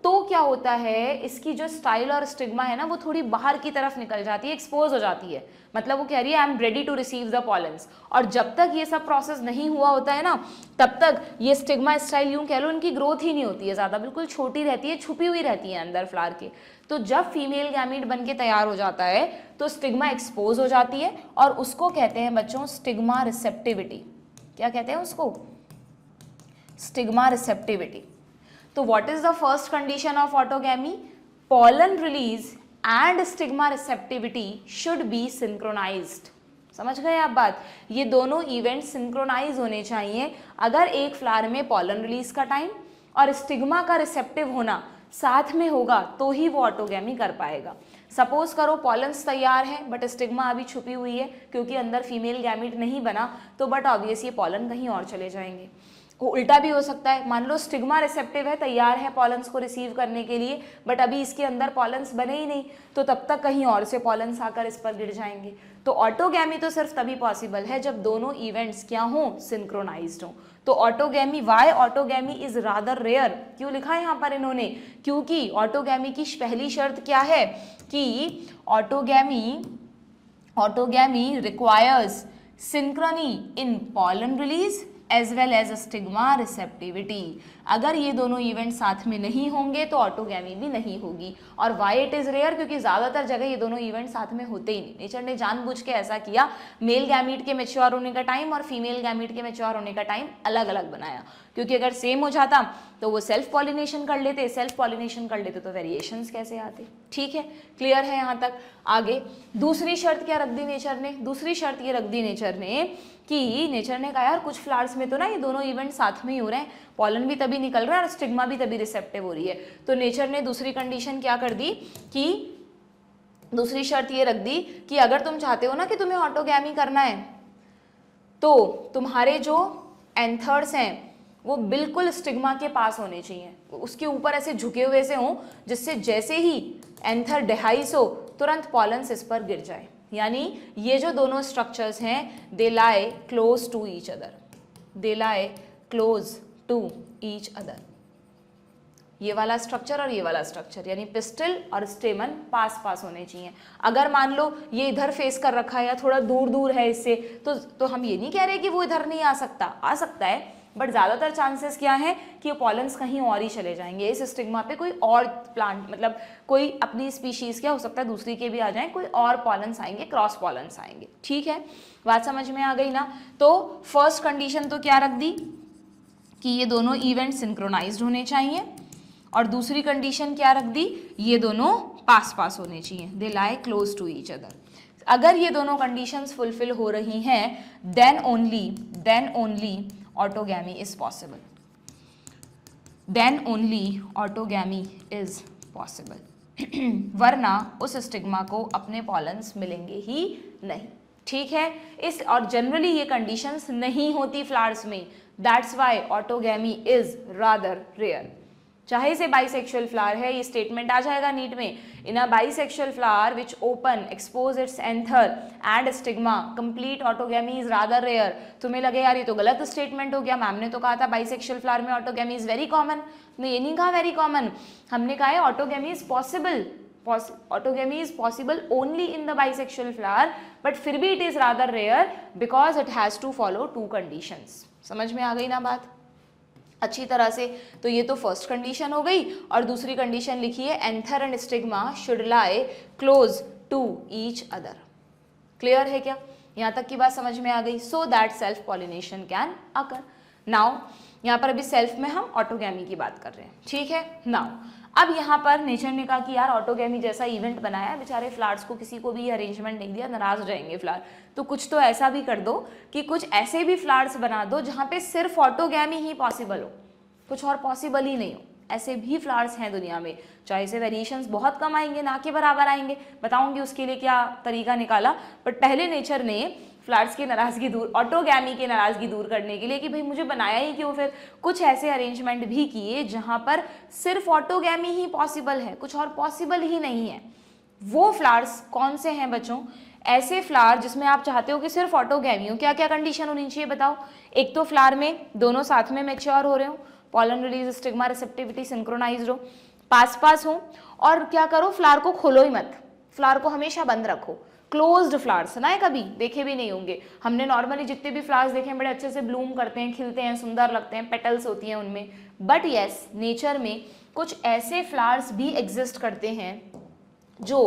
Speaker 1: तो क्या होता है, इसकी जो स्टाइल और स्टिग्मा है ना वो थोड़ी बाहर की तरफ निकल जाती है, एक्सपोज हो जाती है, मतलब वो कह रही है I am ready to receive the pollens. और जब तक ये सब प्रोसेस नहीं हुआ होता है ना, तब तक ये स्टिग्मा स्टाइल यूं कह लो इनकी ग्रोथ ही नहीं होती है ज़्यादा, बिल्कुल छोटी रहती है, छुपी हुई रहती है अंदर फ्लावर के। तो जब फीमेल गैमीट बन के तैयार हो जाता है तो स्टिग्मा एक्सपोज हो जाती है और उसको कहते हैं बच्चों स्टिग्मा रिसेप्टिविटी। क्या कहते हैं उसको? Stigma receptivity. तो what is the first condition of autogamy? Pollen release and stigma receptivity should be synchronized. समझ गए आप बात? ये दोनों इवेंट सिंक्रोनाइज होने चाहिए। अगर एक फ्लावर में पॉलन रिलीज का टाइम और स्टिग्मा का रिसेप्टिव होना साथ में होगा तो ही वो ऑटोगैमी कर पाएगा। सपोज करो पॉलन्स तैयार है बट स्टिग्मा अभी छुपी हुई है क्योंकि अंदर फीमेल गैमीट नहीं बना, तो बट ऑब्वियस ये पॉलन कहीं और चले जाएंगे। उल्टा भी हो सकता है, मान लो स्टिग्मा रिसेप्टिव है, तैयार है पॉलन्स को रिसीव करने के लिए, बट अभी इसके अंदर पॉलन्स बने ही नहीं, तो तब तक कहीं और से पॉलन्स आकर इस पर गिर जाएंगे। तो ऑटोगैमी तो सिर्फ तभी पॉसिबल है जब दोनों इवेंट्स क्या हों? सिंक्रोनाइज्ड हों। तो autogamy, why autogamy is rather rare, क्यों लिखा है यहाँ पर इन्होंने? क्योंकि ऑटोगैमी की पहली शर्त क्या है कि autogamy requires synchrony in pollen release as well as stigma receptivity. अगर ये दोनों इवेंट साथ में नहीं होंगे तो ऑटोगैमी भी नहीं होगी। और वाई इट इज रेयर? क्योंकि ज्यादातर जगह ये दोनों इवेंट साथ में होते ही नहीं। नेचर ने जानबूझ के ऐसा किया, मेल गैमीट के मैच्योर होने का टाइम और फीमेल गैमीट के मैच्योर होने का टाइम अलग अलग बनाया, क्योंकि अगर सेम हो जाता तो वो सेल्फ पॉलिनेशन कर लेते, सेल्फ पॉलिनेशन कर लेते तो वेरिएशंस कैसे आते। ठीक है, क्लियर है यहाँ तक? आगे दूसरी शर्त क्या रख दी नेचर ने? दूसरी शर्त ये रख दी नेचर ने कि नेचर ने कहा यार कुछ फ्लावर्स में तो ना ये दोनों इवेंट साथ में ही हो रहे हैं, पॉलन भी तभी निकल रहा है और स्टिग्मा भी तभी रिसेप्टिव हो रही है। तो नेचर ने दूसरी कंडीशन क्या कर दी कि दूसरी शर्त ये रख दी कि अगर तुम चाहते हो ना कि तुम्हें ऑटोगैमी करना है तो तुम्हारे जो एंथर्स हैं वो बिल्कुल स्टिग्मा के पास होने चाहिए, उसके ऊपर ऐसे झुके हुए से हों जिससे जैसे ही एंथर डिहाइस हो तुरंत पॉलन्स इस पर गिर जाए। यानी ये जो दोनों स्ट्रक्चर्स हैं they lie close to each other, they lie close to each other. ये वाला स्ट्रक्चर और ये वाला स्ट्रक्चर यानी पिस्टल और स्टेमन पास पास होने चाहिए। अगर मान लो ये इधर फेस कर रखा है या थोड़ा दूर दूर है इससे तो हम ये नहीं कह रहे कि वो इधर नहीं आ सकता, आ सकता है, बट ज़्यादातर चांसेस क्या है कि ये पॉलन्स कहीं और ही चले जाएंगे। इस स्टिग्मा पे कोई और प्लांट मतलब कोई अपनी स्पीशीज़ क्या हो सकता है दूसरी के भी आ जाएं, कोई और पॉलन्स आएंगे, क्रॉस पॉलन्स आएंगे। ठीक है, बात समझ में आ गई ना? तो फर्स्ट कंडीशन तो क्या रख दी कि ये दोनों इवेंट सिंक्रोनाइज्ड होने चाहिए, और दूसरी कंडीशन क्या रख दी? ये दोनों पास पास होने चाहिए, they lie close to each other. अगर ये दोनों कंडीशंस फुलफिल हो रही हैं then only autogamy is possible, then only autogamy is possible. वरना उस स्टिग्मा को अपने पॉलन्स मिलेंगे ही नहीं। ठीक है, इस और जनरली ये कंडीशंस नहीं होती फ्लावर्स में, that's why autogamy is rather rare. चाहे से बाइसेक्सुअल फ्लावर है, ये स्टेटमेंट आ जाएगा नीट में, in a bisexual flower which open expose its anther and stigma complete autogamy is rather rare. तुम्हें लगे यार ये तो गलत स्टेटमेंट हो गया, मैम ने तो कहा था बाइसेक्सुअल फ्लावर में ऑटोगैमी इज वेरी कॉमन। मैं ये नहीं कहा वेरी कॉमन, हमने कहा है autogamy is possible, autogamy is possible only in the bisexual flower, but फिर भी it is rather rare because it has to follow two conditions. समझ में आ गई ना बात अच्छी तरह से? तो ये तो फर्स्ट कंडीशन हो गई, और दूसरी कंडीशन लिखी है anther and stigma should lie close to each other. Clear है क्या? यहाँ तक की बात समझ में आ गई? So that self pollination can occur. Now यहाँ पर अभी सेल्फ में हम ऑटोगैमी की बात कर रहे हैं। ठीक है, नाउ अब यहाँ पर नेचर ने कहा कि यार ऑटोगैमी जैसा इवेंट बनाया है, बेचारे फ्लावर्स को किसी को भी अरेंजमेंट नहीं दिया, नाराज हो जाएंगे फ्लावर, तो कुछ तो ऐसा भी कर दो कि कुछ ऐसे भी फ्लावर्स बना दो जहाँ पे सिर्फ ऑटोगैमी ही पॉसिबल हो, कुछ और पॉसिबल ही नहीं हो। ऐसे भी फ्लावर्स हैं दुनिया में, चाहे से वेरिएशंस बहुत कम आएंगे, ना के बराबर आएंगे, बताऊंगी उसके लिए क्या तरीका निकाला। बट पहले नेचर ने फ्लावर्स की नाराजगी दूर, ऑटोगैमी की नाराजगी दूर करने के लिए कि भाई मुझे बनाया ही क्यों, फिर कुछ ऐसे अरेंजमेंट भी किए जहां पर सिर्फ ऑटोगैमी ही पॉसिबल है, कुछ और पॉसिबल ही नहीं है। वो फ्लावर्स कौन से हैं बच्चों? ऐसे फ्लावर जिसमें आप चाहते हो कि सिर्फ ऑटोगैमी हो। क्या क्या कंडीशन होनी चाहिए बताओ? एक तो फ्लावर में दोनों साथ में मैच्योर हो रहे हो, pollen release, stigma receptivity synchronised हो। पास पास हो, और क्या करो, फ्लावर को खोलो ही मत, फ्लावर को हमेशा बंद रखो। क्लोज्ड फ्लावर्स ना है, कभी देखे भी नहीं होंगे हमने, नॉर्मली जितने भी फ्लावर्स देखे हैं बड़े अच्छे से ब्लूम करते हैं, खिलते हैं, सुंदर लगते हैं, पेटल्स होती हैं उनमें, बट यस नेचर में कुछ ऐसे फ्लावर्स भी एग्जिस्ट करते हैं जो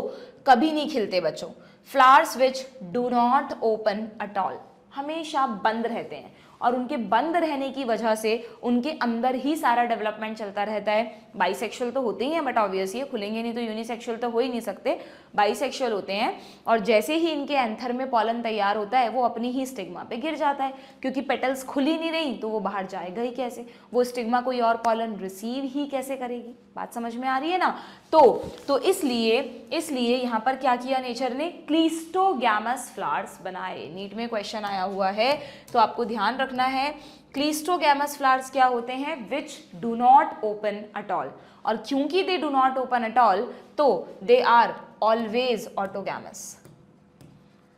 Speaker 1: कभी नहीं खिलते बच्चों, flowers which do not open at all, हमेशा बंद रहते हैं, और उनके बंद रहने की वजह से उनके अंदर ही सारा डेवलपमेंट चलता रहता है। बाइसेक्सुअल तो होते ही हैं, बट ऑब्वियसली खुलेंगे नहीं तो यूनिसेक्सुअल तो हो ही नहीं सकते, बाइसेक्सुअल होते हैं, और जैसे ही इनके एंथर में पॉलन तैयार होता है वो अपनी ही स्टिग्मा पे गिर जाता है, क्योंकि पेटल्स खुल ही नहीं रही तो वो बाहर जाएगा ही कैसे, वो स्टिग्मा कोई और पॉलन रिसीव ही कैसे करेगी, बात समझ में आ रही है ना। तो इसलिए यहाँ पर क्या किया नेचर ने, क्लीस्टोगैमस फ्लावर्स बनाए। नीट में क्वेश्चन आया हुआ है तो आपको ध्यान रखना है, क्लीस्टोगैमस फ्लावर्स क्या होते हैं, which do not open at all, और क्योंकि they do not open at all तो दे आर ऑलवेज ऑटोगैमस,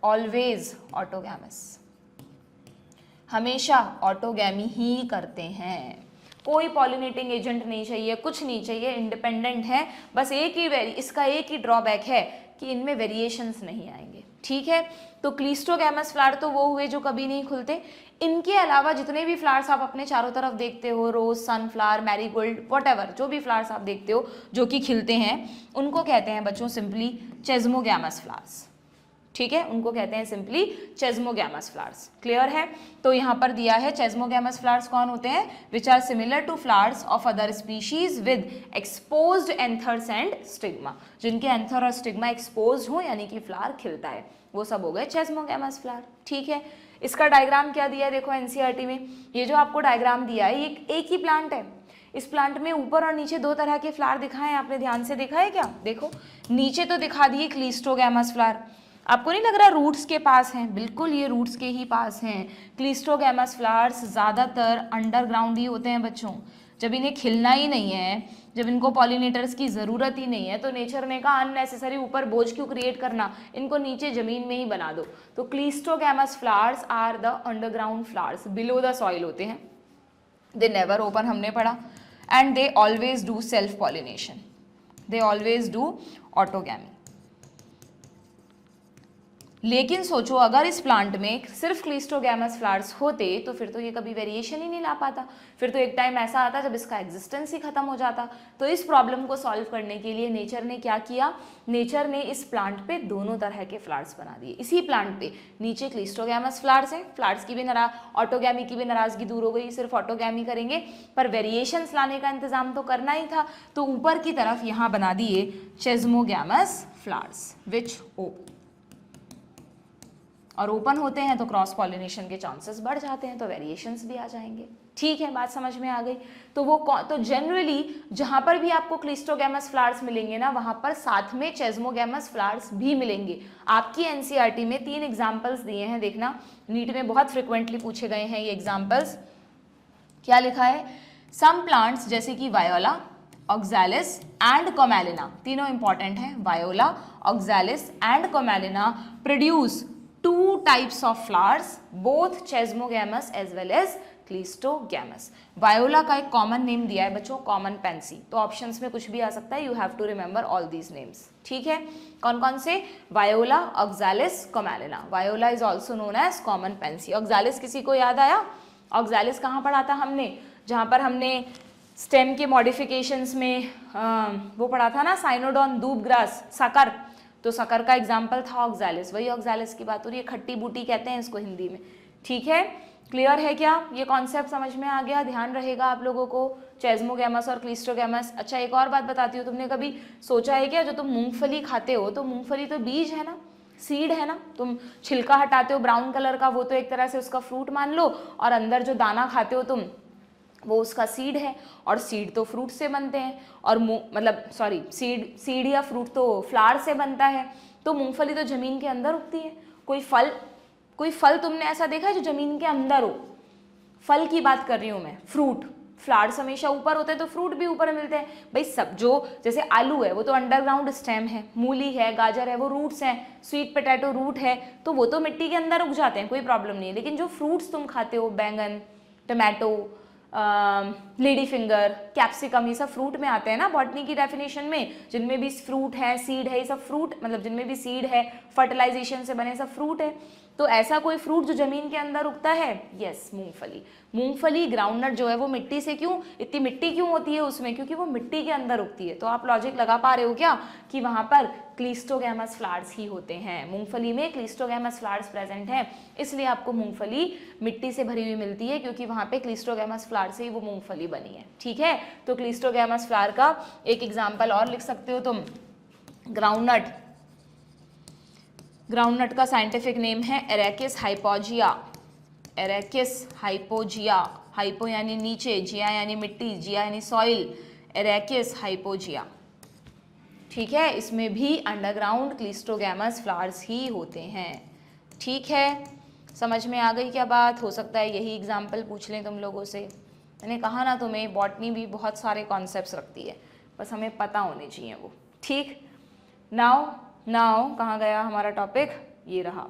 Speaker 1: ऑलवेज ऑटोगैमस, हमेशा ऑटोगैमी ही करते हैं, कोई पॉलिनेटिंग एजेंट नहीं चाहिए, कुछ नहीं चाहिए, इंडिपेंडेंट है, बस इसका एक ही ड्रॉबैक है कि इनमें वेरिएशंस नहीं आएंगे, ठीक है। तो क्लीस्टोगैमस फ्लावर तो वो हुए जो कभी नहीं खुलते, इनके अलावा जितने भी फ्लावर्स आप अपने चारों तरफ देखते हो, रोज, सनफ्लावर, मैरीगोल्ड, व्हाटएवर, जो भी फ्लावर्स आप देखते हो जो कि खिलते हैं, उनको कहते हैं बच्चों सिंपली चेस्मोगैमस फ्लावर्स, ठीक है, उनको कहते हैं सिंपली चेस्मोगैमस फ्लावर्स। क्लियर है। तो यहाँ पर दिया है चेस्मोगैमस फ्लावर्स कौन होते हैं, which are similar to flowers of other species with exposed anthers and stigma, जिनके एंथर और स्टिग्मा एक्सपोज्ड हो यानी कि फ्लावर खिलता है, वो सब हो गए चेस्मोगैमस फ्लावर, ठीक है। इसका डायग्राम क्या दिया है देखो एनसीईआरटी में, ये जो आपको डायग्राम दिया है ये एक ही प्लांट है, इस प्लांट में ऊपर और नीचे दो तरह के फ्लावर दिखाए हैं, आपने ध्यान से देखा है क्या, देखो नीचे तो दिखा दिए क्लीस्टोगैमस फ्लावर, आपको नहीं लग रहा रूट्स के पास हैं, बिल्कुल ये रूट्स के ही पास हैं। क्लीस्टोगैमस फ्लावर्स ज़्यादातर अंडरग्राउंड ही होते हैं बच्चों, जब इन्हें खिलना ही नहीं है, जब इनको पॉलिनेटर्स की ज़रूरत ही नहीं है तो नेचर ने कहा अननेसेसरी ऊपर बोझ क्यों क्रिएट करना, इनको नीचे ज़मीन में ही बना दो। तो cleistogamous flowers are the underground flowers, below the soil होते हैं, दे नेवर ओपन, हमने पढ़ा, and they always do self pollination, they always do autogamy. लेकिन सोचो अगर इस प्लांट में सिर्फ क्लीस्टोगैमस फ्लावर्स होते तो फिर तो ये कभी वेरिएशन ही नहीं ला पाता, फिर तो एक टाइम ऐसा आता जब इसका एग्जिस्टेंस ही खत्म हो जाता। तो इस प्रॉब्लम को सॉल्व करने के लिए नेचर ने क्या किया, नेचर ने इस प्लांट पे दोनों तरह के फ्लावर्स बना दिए। इसी प्लांट पे नीचे क्लीस्टोगैमस फ्लावर्स हैं, फ्लावर्स की भी ऑटोगैमी की भी नाराजगी दूर हो गई, सिर्फ ऑटोगैमी करेंगे, पर वेरिएशंस लाने का इंतजाम तो करना ही था, तो ऊपर की तरफ यहाँ बना दिए चेस्मोगैमस फ्लावर्स विच ओपन, और ओपन होते हैं तो क्रॉस पॉलिनेशन के चांसेस बढ़ जाते हैं, तो वेरिएशंस भी आ जाएंगे। ठीक है, बात समझ में आ गई। तो जनरली जहां पर भी आपको क्लीस्टोगैमस फ्लावर्स मिलेंगे ना, वहां पर साथ में चेस्मोगैमस फ्लावर्स भी मिलेंगे। आपकी एनसीईआरटी में 3 एग्जाम्पल्स दिए हैं, देखना नीट में बहुत फ्रिक्वेंटली पूछे गए हैं ये एग्जाम्पल्स। क्या लिखा है, सम प्लांट्स जैसे कि वायोला, ऑक्सैलिस एंड कोमेलिना, तीनों इंपॉर्टेंट हैं, Viola, Oxalis and Commelina produce 2 types of flowers, both chesmogamous as well as cleistogamous. Viola का एक कॉमन नेम दिया है बच्चों, कॉमन पेंसी, तो ऑप्शंस में कुछ भी आ सकता है, you have to remember all these names. ठीक है, कौन कौन से, Viola, Oxalis, Commelina. Viola is also known as common pansy. Oxalis किसी को याद आया, ऑक्सैलिस कहाँ पढ़ा था हमने, जहाँ पर हमने स्टेम के मॉडिफिकेशंस में वो पढ़ा था ना, साइनोडॉन, दूब ग्रास, साकर, तो सकर का एग्जाम्पल था ऑक्सैलिस, वही ऑक्सैलिस की बात हो रही है, खट्टी बूटी कहते हैं इसको हिंदी में। ठीक है, क्लियर है क्या, ये कॉन्सेप्ट समझ में आ गया, ध्यान रहेगा आप लोगों को, चेस्मोगैमस और क्लीस्टोगैमस। अच्छा एक और बात बताती हूँ, तुमने कभी सोचा है क्या, जो तुम मूंगफली खाते हो तो मूंगफली तो बीज है ना, सीड है ना, तुम छिलका हटाते हो ब्राउन कलर का, वो तो एक तरह से उसका फ्रूट मान लो, और अंदर जो दाना खाते हो तुम वो उसका सीड है, और सीड तो फ्रूट से बनते हैं, और सीड या फ्रूट तो फ्लावर से बनता है। तो मूंगफली तो जमीन के अंदर उगती है। कोई फल तुमने ऐसा देखा है जो जमीन के अंदर हो, फल की बात कर रही हूँ मैं, फ्रूट, फ्लावर्स हमेशा ऊपर होते हैं तो फ्रूट भी ऊपर मिलते हैं भाई। सब जो जैसे आलू है वो तो अंडरग्राउंड स्टेम है, मूली है, गाजर है, वो रूट्स हैं, स्वीट पोटैटो रूट है, तो वो तो मिट्टी के अंदर उग जाते हैं, कोई प्रॉब्लम नहीं है। लेकिन जो फ्रूट्स तुम खाते हो, बैंगन, टमाटो, लेडी फिंगर, कैप्सिकम, ये सब फ्रूट में आते हैं ना बॉटनी की डेफिनेशन में, जिनमें भी फ्रूट है, सीड है, ये सब फ्रूट मतलब जिनमें भी सीड है, फर्टिलाइजेशन से बने सब फ्रूट है। तो ऐसा कोई फ्रूट जो जमीन के अंदर उगता है, यस, मूंगफली। मूंगफली, ग्राउंडनट जो है वो मिट्टी से क्यों, इतनी मिट्टी क्यों होती है उसमें, क्योंकि वो मिट्टी के अंदर उगती है। तो आप लॉजिक लगा पा रहे हो क्या कि वहां पर क्लिस्टोगैमस फ्लावर्स ही होते हैं, मूंगफली में क्लिस्टोगैमस फ्लावर्स प्रेजेंट है, इसलिए आपको मूंगफली मिट्टी से भरी हुई मिलती है, क्योंकि वहां पे क्लिस्टोगैमस फ्लावर से ही वो मूंगफली बनी है। ठीक है, तो क्लिस्टोगैमस फ्लावर का एक एग्जाम्पल और लिख सकते हो तुम, ग्राउंडनट। ग्राउंडनट का साइंटिफिक नेम है एरेकिस हाइपोजिया। एरेकिस हाइपोजिया, हाइपो यानी नीचे, जिया यानी मिट्टी, जिया यानी सॉइल, एरेकिस हाइपोजिया। ठीक है, इसमें भी अंडरग्राउंड क्लिस्टोगैमस फ्लावर्स ही होते हैं। ठीक है, समझ में आ गई क्या बात? हो सकता है यही एग्जाम्पल पूछ लें तुम लोगों से। मैंने कहा ना तुम्हें, बॉटनी भी बहुत सारे कॉन्सेप्ट्स रखती है, बस हमें पता होने चाहिए वो। ठीक, नाउ कहाँ गया हमारा टॉपिक, ये रहा।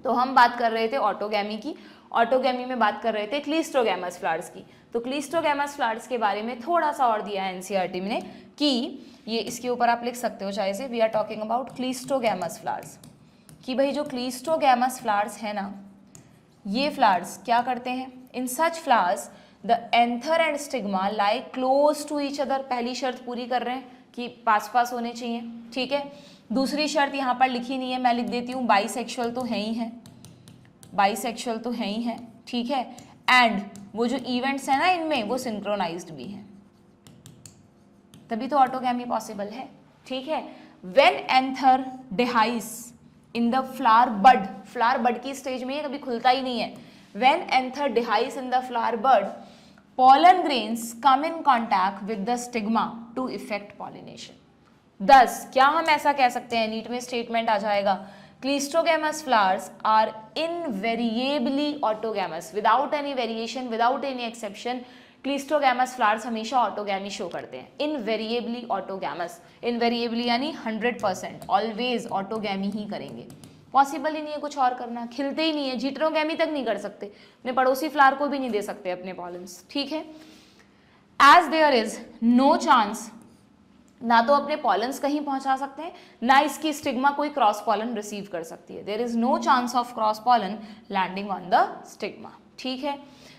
Speaker 1: तो हम बात कर रहे थे ऑटोगैमी की, ऑटोगैमी में बात कर रहे थे क्लिस्टोगैमस फ्लावर्स की। तो क्लिस्टोगैमस फ्लावर्स के बारे में थोड़ा सा और दिया है एनसीईआरटी ने कि ये, इसके ऊपर आप लिख सकते हो चाहे से, we are talking about cleistogamous flowers, कि भाई जो क्लिस्टोगैमस फ्लावर्स है ना, ये फ्लावर्स क्या करते हैं, in such flowers the anther and stigma lie close to each other. पहली शर्त पूरी कर रहे हैं कि पास पास होने चाहिए। ठीक है, दूसरी शर्त यहाँ पर लिखी नहीं है, मैं लिख देती हूँ, बाइसेक्सुअल तो है ही है, बाइसेक्सुअल तो है ही है। ठीक है, एंड वो जो इवेंट्स है ना इनमें, वो सिंक्रोनाइज्ड भी हैं, तभी तो ऑटोगैमी पॉसिबल है। ठीक है, when anther dehisce in the flower bud, flower bud की स्टेज में कभी खुलता ही नहीं है, when anther dehisce in the flower bud, pollen grains come in contact with the stigma to effect pollination। thus क्या हम ऐसा कह सकते हैं, नीट में स्टेटमेंट आ जाएगा, cleistogamous flowers are invariably autogamous, without any variation, without any exception, cleistogamous flowers हमेशा ऑटोगैमी शो करते हैं। इनवेरिएबली ऑटोगैमस, इनवेरिएबली यानी 100%, ऑलवेज ऑटोगैमी ही करेंगे, पॉसिबल ही नहीं है कुछ और करना, खिलते ही नहीं है, जीटरोगैमी तक नहीं कर सकते, अपने पड़ोसी फ्लावर को भी नहीं दे सकते अपने पॉलन्स। ठीक है, as there is no chance, ना तो अपने पॉलन्स कहीं पहुंचा सकते हैं, ना इसकी स्टिग्मा कोई क्रॉस पॉलन रिसीव कर सकती है, there is no chance of cross pollen landing on the stigma. ठीक है,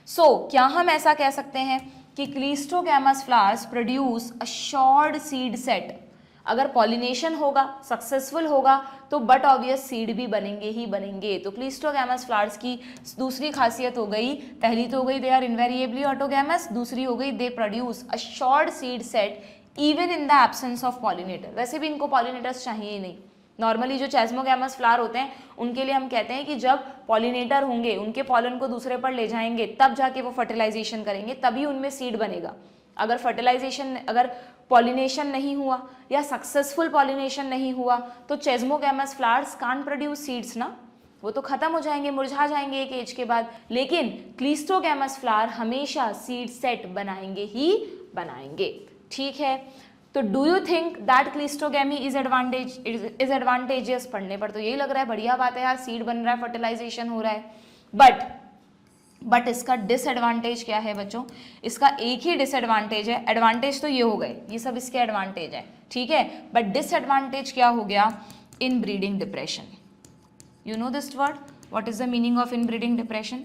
Speaker 1: सो क्या हम ऐसा कह सकते हैं कि cleistogamous flowers produce a short seed set, अगर पॉलिनेशन होगा, सक्सेसफुल होगा, तो बट ऑब्वियस सीड भी बनेंगे ही बनेंगे। तो क्लिस्टोगैमस फ्लावर्स की दूसरी खासियत हो गई, पहली तो हो गई दे आर इनवेरिएबली ऑटोगैमस, दूसरी हो गई they produce a short seed set even in the absence of pollinator. वैसे भी इनको पॉलिनेटर्स चाहिए ही नहीं, नॉर्मली जो चेस्मोगैमस फ्लावर होते हैं उनके लिए हम कहते हैं कि जब पॉलिनेटर होंगे, उनके पॉलन को दूसरे पर ले जाएंगे, तब जाके वो फर्टिलाइजेशन करेंगे, तभी उनमें सीड बनेगा। अगर फर्टिलाइजेशन, अगर पॉलिनेशन नहीं हुआ या सक्सेसफुल पॉलिनेशन नहीं हुआ, तो चेस्मोगैमस फ्लावर्स कांट प्रोड्यूस सीड्स ना, वो तो खत्म हो जाएंगे, मुरझा जाएंगे एक एज के बाद। लेकिन क्लिस्टोगैमस फ्लावर हमेशा सीड सेट बनाएंगे ही बनाएंगे। ठीक है, तो do you think that cleistogamy is advantageous? पढ़ने पर तो यही लग रहा है बढ़िया बात है यार, सीड बन रहा है, फर्टिलाइजेशन हो रहा है, बट इसका डिसएडवांटेज क्या है बच्चों? इसका एक ही डिसएडवांटेज है, एडवांटेज तो ये हो गए, ये सब इसके एडवांटेज है, ठीक है, बट डिसएडवांटेज क्या हो गया? इन breeding depression. You know this word, what is the meaning of in breeding depression?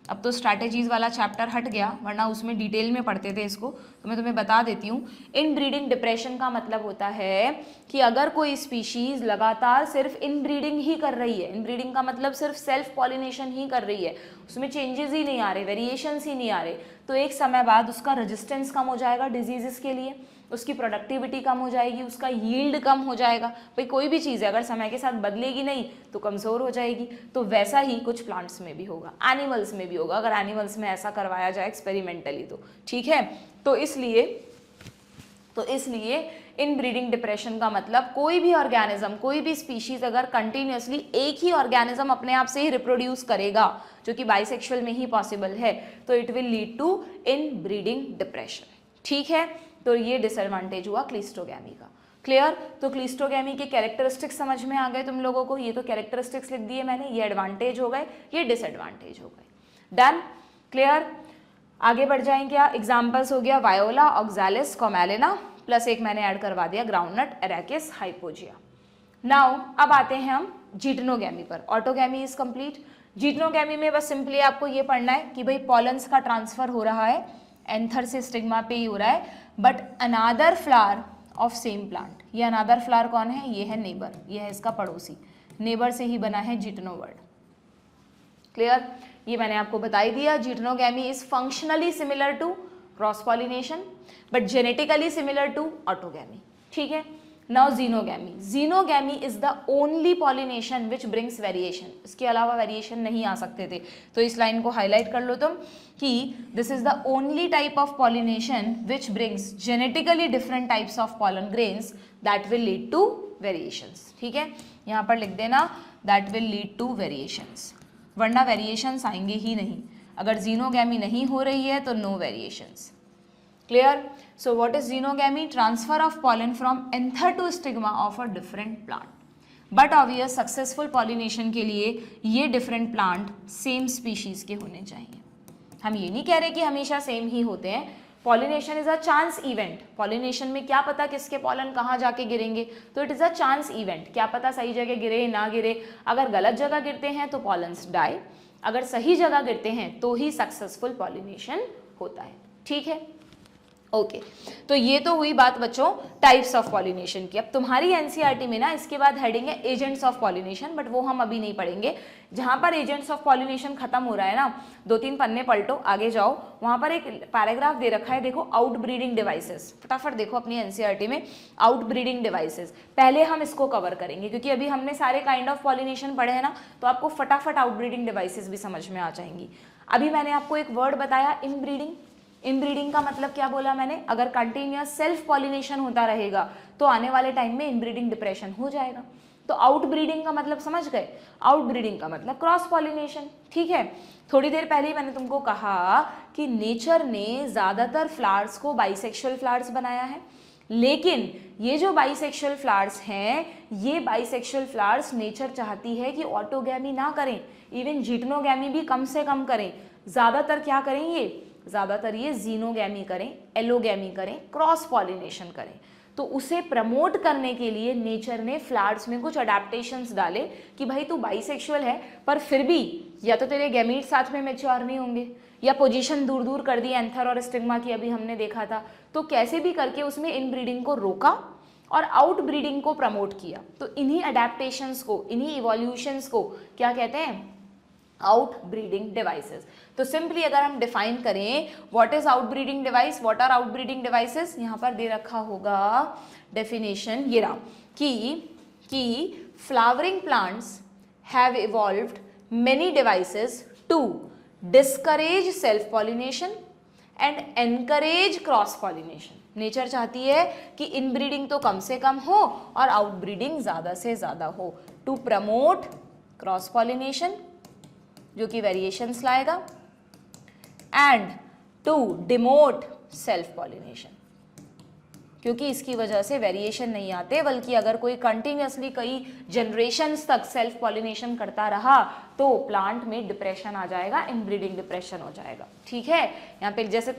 Speaker 1: अब तो स्ट्रैटेजीज वाला चैप्टर हट गया, वरना उसमें डिटेल में पढ़ते थे इसको, तो मैं तुम्हें बता देती हूँ। इन ब्रीडिंग डिप्रेशन का मतलब होता है कि अगर कोई स्पीशीज लगातार सिर्फ इन ब्रीडिंग ही कर रही है, इन ब्रीडिंग का मतलब सिर्फ सेल्फ पॉलिनेशन ही कर रही है, उसमें चेंजेस ही नहीं आ रहे, वेरिएशंस ही नहीं आ रहे, तो एक समय बाद उसका रेजिस्टेंस कम हो जाएगा डिजीजेस के लिए, उसकी प्रोडक्टिविटी कम हो जाएगी, उसका यील्ड कम हो जाएगा। भाई कोई भी चीज़ है अगर समय के साथ बदलेगी नहीं तो कमज़ोर हो जाएगी। तो वैसा ही कुछ प्लांट्स में भी होगा, एनिमल्स में भी होगा, अगर एनिमल्स में ऐसा करवाया जाए एक्सपेरिमेंटली तो, ठीक है। तो इसलिए इन ब्रीडिंग डिप्रेशन का मतलब कोई भी ऑर्गेनिज्म, कोई भी स्पीशीज अगर कंटिन्यूसली एक ही ऑर्गेनिज्म अपने आप से ही रिप्रोड्यूस करेगा, जो कि बाइसेक्सुअल में ही पॉसिबल है, तो it will lead to inbreeding depression, ठीक है। तो ये डिसएडवांटेज हुआ क्लिस्टोगैमी का। क्लियर? तो क्लिस्टोगैमी के कैरेक्टरिस्टिक्स समझ में आ गए तुम लोगों को, ये तो कैरेक्टरिस्टिक्स लिख दिए मैंने, ये एडवांटेज हो गए, ये डिसएडवांटेज हो गए। डन? क्लियर? आगे बढ़ जाएं क्या, एग्जाम्पल्स हो गया वायोला, ऑक्सैलिस, कॉमेलिना, प्लस एक मैंने ऐड करवा दिया ग्राउंडनट, एरेकिस, हाइपोजिया। नाउ अब आते हैं हम जिटनोगैमी पर। Autogamy is complete. जिटनोगैमी में बस सिंपली आपको ये पढ़ना है कि भाई पॉलन्स का ट्रांसफर हो रहा है, एंथर से स्टिग्मा पे ही हो रहा है, but another flower of same plant. ये अनादर फ्लावर कौन है, ये है नेबर, ये है इसका पड़ोसी, नेबर से ही बना है जिटनो वर्ड। क्लियर, ये मैंने आपको बता ही दिया। Geitonogamy is functionally similar to cross pollination but genetically similar to autogamy. ठीक है, now xenogamy. Xenogamy is the only pollination which brings variation. इसके अलावा वेरिएशन नहीं आ सकते थे, तो इस लाइन को हाईलाइट कर लो तुम कि this is the only type of pollination which brings genetically different types of pollen grains that will lead to variations. ठीक है, यहाँ पर लिख देना that will lead to variations, वरना वेरिएशंस आएंगे ही नहीं। अगर जीनोगैमी नहीं हो रही है तो no variations. Clear, so what is xenogamy? Transfer of pollen from anther to stigma of a different plant. But obvious successful pollination के लिए ये डिफरेंट प्लांट सेम स्पीशीज के होने चाहिए। हम ये नहीं कह रहे कि हमेशा सेम ही होते हैं। Pollination is a chance event. Pollination में क्या पता किसके पॉलन कहाँ जाके गिरेंगे, तो it is a chance event. क्या पता सही जगह गिरे ना गिरे। अगर गलत जगह गिरते हैं तो पॉलन्स डाई, अगर सही जगह गिरते हैं तो ही सक्सेसफुल पॉलिनेशन होता है। ठीक है, ओके तो ये तो हुई बात बच्चों टाइप्स ऑफ पॉलिनेशन की। अब तुम्हारी एनसीईआरटी में ना इसके बाद हेडिंग है एजेंट्स ऑफ पॉलिनेशन, बट वो हम अभी नहीं पढ़ेंगे। जहां पर एजेंट्स ऑफ पॉलिनेशन खत्म हो रहा है ना, 2-3 पन्ने पलटो आगे जाओ, वहां पर एक पैराग्राफ दे रखा है, देखो आउट ब्रीडिंग डिवाइसेस। फटाफट देखो अपनी एनसीईआरटी में आउट ब्रीडिंग डिवाइसेस। पहले हम इसको कवर करेंगे क्योंकि अभी हमने सारे काइंड ऑफ पॉलिनेशन पढ़े हैं ना, तो आपको फटाफट आउट ब्रीडिंग डिवाइसेस भी समझ में आ जाएंगी। अभी मैंने आपको एक वर्ड बताया इनब्रीडिंग। इनब्रीडिंग का मतलब क्या बोला मैंने? अगर कंटिन्यूअस सेल्फ पॉलिनेशन होता रहेगा तो आने वाले टाइम में इनब्रीडिंग डिप्रेशन हो जाएगा। तो आउट ब्रीडिंग का मतलब समझ गए? आउट ब्रीडिंग का मतलब क्रॉस पॉलिनेशन। ठीक है, थोड़ी देर पहले ही मैंने तुमको कहा कि नेचर ने ज्यादातर फ्लावर्स को बाइसेक्सुअल फ्लावर्स बनाया है, लेकिन ये जो बाइसेक्सुअल फ्लावर्स हैं, ये बाइसेक्सुअल फ्लावर्स नेचर चाहती है कि ऑटोगैमी ना करें, इवन जिटनोगैमी भी कम से कम करें। ज्यादातर क्या करें? ज्यादातर ये जीनोगैमी करें, एलोगैमी करें, क्रॉस पॉलिनेशन करें। तो उसे प्रमोट करने के लिए नेचर ने फ्लावर्स में कुछ अडेप्टेशंस डाले कि भाई तू बाइसेक्सुअल है पर फिर भी या तो तेरे गैमीट साथ में मैच्योर नहीं होंगे, या पोजीशन दूर दूर कर दी एंथर और स्टिग्मा की, अभी हमने देखा था। तो कैसे भी करके उसमें इनब्रीडिंग को रोका और आउट ब्रीडिंग को प्रमोट किया। तो इन्हीं अडेप्टेशंस को, इन्हीं इवोल्यूशंस को क्या कहते हैं? Out breeding devices. तो सिंपली अगर हम डिफाइन करें what is out breeding device, what are out breeding devices, यहां पर दे रखा होगा डेफिनेशन ये रहा कि flowering plants have evolved many devices to discourage self pollination and encourage cross pollination. Nature चाहती है कि इनब्रीडिंग तो कम से कम हो और आउटब्रीडिंग ज्यादा से ज्यादा हो, टू प्रमोट क्रॉस पॉलिनेशन जो कि वेरिएशंस लाएगा, and to demote self pollination, क्योंकि इसकी वजह से वेरिएशन नहीं आते, बल्कि अगर कोई कंटिन्यूअसली कई जनरेशंस तक सेल्फ पॉलिनेशन करता रहा तो प्लांट में डिप्रेशन आ जाएगा, इनब्रीडिंग डिप्रेशन हो जाएगा। ठीक है, यहाँ पे जैसे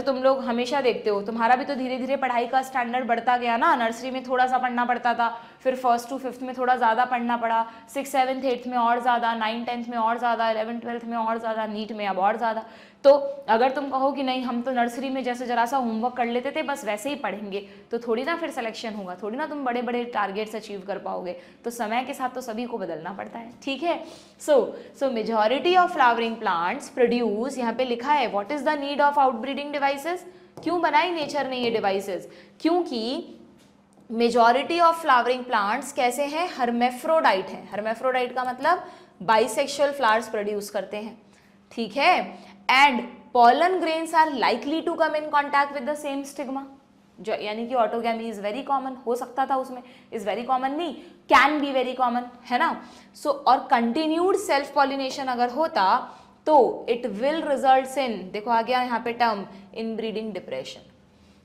Speaker 1: तुम लोग हमेशा देखते हो, तुम्हारा भी तो धीरे धीरे पढ़ाई का स्टैंडर्ड बढ़ता गया ना। नर्सरी में थोड़ा सा पढ़ना पड़ता था, फिर 1st to 5th में थोड़ा ज़्यादा पढ़ना पड़ा, 6th 7th 8th में और ज़्यादा, 9th 10th में और ज़्यादा, 11th 12th में और ज़्यादा, नीट में अब और ज़्यादा। तो अगर तुम कहो कि नहीं हम तो नर्सरी में जैसे जरा सा होमवर्क कर लेते थे बस वैसे ही पढ़ेंगे, तो थोड़ी ना फिर सिलेक्शन होगा, थोड़ी ना तुम बड़े बड़े टारगेट्स अचीव कर पाओगे। तो समय के साथ तो सभी को बदलना पड़ता है। ठीक है, सो majority of flowering plants produce, यहाँ पे लिखा है what is the need of outbreeding devices. क्यों बनाई नेचर ने ये डिवाइसेस? क्योंकि मेजॉरिटी ऑफ फ्लावरिंग प्लांट्स कैसे हैं? हर्मेफ्रोडाइट हैं। हर्मेफ्रोडाइट का मतलब बाइसेक्सुअल फ्लावर्स प्रोड्यूस करते हैं। ठीक है, and pollen grains are likely to come in contact with the same stigma, जो यानी कि ऑटोगैमी इज वेरी कॉमन। हो सकता था उसमें, इज वेरी कॉमन नहीं, कैन बी वेरी कॉमन, है ना। सो और कंटिन्यूड सेल्फ पॉलिनेशन अगर होता तो इट विल रिजल्ट इन, देखो आ गया यहाँ पे टर्म, इनब्रीडिंग डिप्रेशन।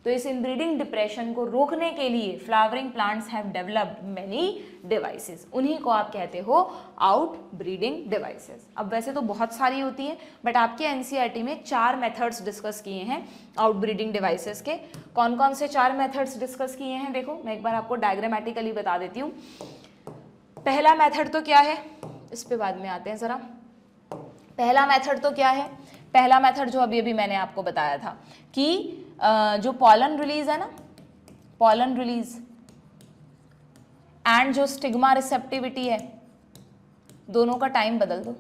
Speaker 1: तो इस इनब्रीडिंग डिप्रेशन को रोकने के लिए flowering plants have developed many devices, उन्हीं को आप कहते हो आउट ब्रीडिंग डिवाइसेस। अब वैसे तो बहुत सारी होती है, बट आपके एनसीईआरटी में 4 मेथड्स डिस्कस किए हैं आउट ब्रीडिंग डिवाइसेस के। कौन कौन से 4 मेथड्स डिस्कस किए हैं देखो, मैं एक बार आपको डायग्रामेटिकली बता देती हूँ। पहला मेथड तो क्या है, इस पे बाद में आते हैं जरा। पहला मेथड तो क्या है, पहला मेथड जो अभी अभी मैंने आपको बताया था कि जो पॉलन रिलीज है ना, पॉलन रिलीज एंड जो स्टिग्मा रिसेप्टिविटी है, दोनों का टाइम बदल दो।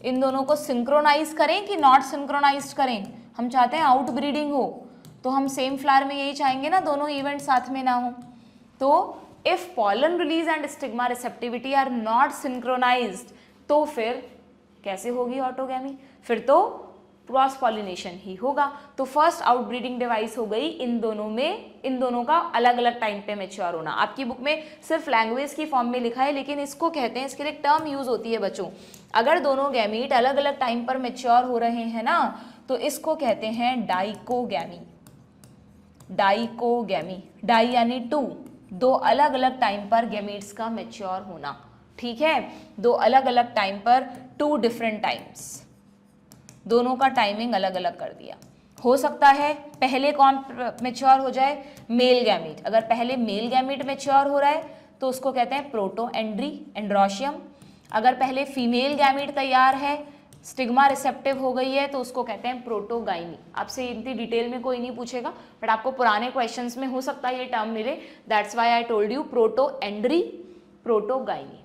Speaker 1: इन दोनों को सिंक्रोनाइज करें कि नॉट सिंक्रोनाइज करें, हम चाहते हैं आउट ब्रीडिंग हो, तो हम सेम फ्लावर में यही चाहेंगे ना, दोनों इवेंट साथ में ना हो। तो if pollen release and stigma receptivity are not synchronized, तो फिर कैसे होगी ऑटोगैमी, फिर तो क्रॉस पॉलिनेशन ही होगा। तो फर्स्ट आउटब्रीडिंग डिवाइस हो गई इन दोनों में, इन दोनों का अलग अलग टाइम पे मैच्योर होना। आपकी बुक में सिर्फ लैंग्वेज की फॉर्म में लिखा है, लेकिन इसको कहते हैं, इसके लिए टर्म यूज होती है बच्चों। अगर दोनों गैमीट अलग अलग टाइम पर मैच्योर हो रहे हैं ना, तो इसको कहते हैं डाइकोगैमी। डाइकोगैमी, डाई यानी 2, 2 अलग अलग टाइम पर गैमीट्स का मैच्योर होना, ठीक है, 2 अलग अलग टाइम पर, 2 डिफरेंट टाइम्स, दोनों का टाइमिंग अलग अलग कर दिया। हो सकता है पहले कौन मैच्योर हो जाए, मेल गैमीट। अगर पहले मेल गैमीट मैच्योर हो रहा है तो उसको कहते हैं प्रोटो एंड्रोशियम। अगर पहले फीमेल गैमीट तैयार है, स्टिग्मा रिसेप्टिव हो गई है, तो उसको कहते हैं प्रोटोगाइनी। आपसे इतनी डिटेल में कोई नहीं पूछेगा, बट आपको पुराने क्वेश्चंस में हो सकता है ये टर्म मिले, that's why I told you protandry, protogyny,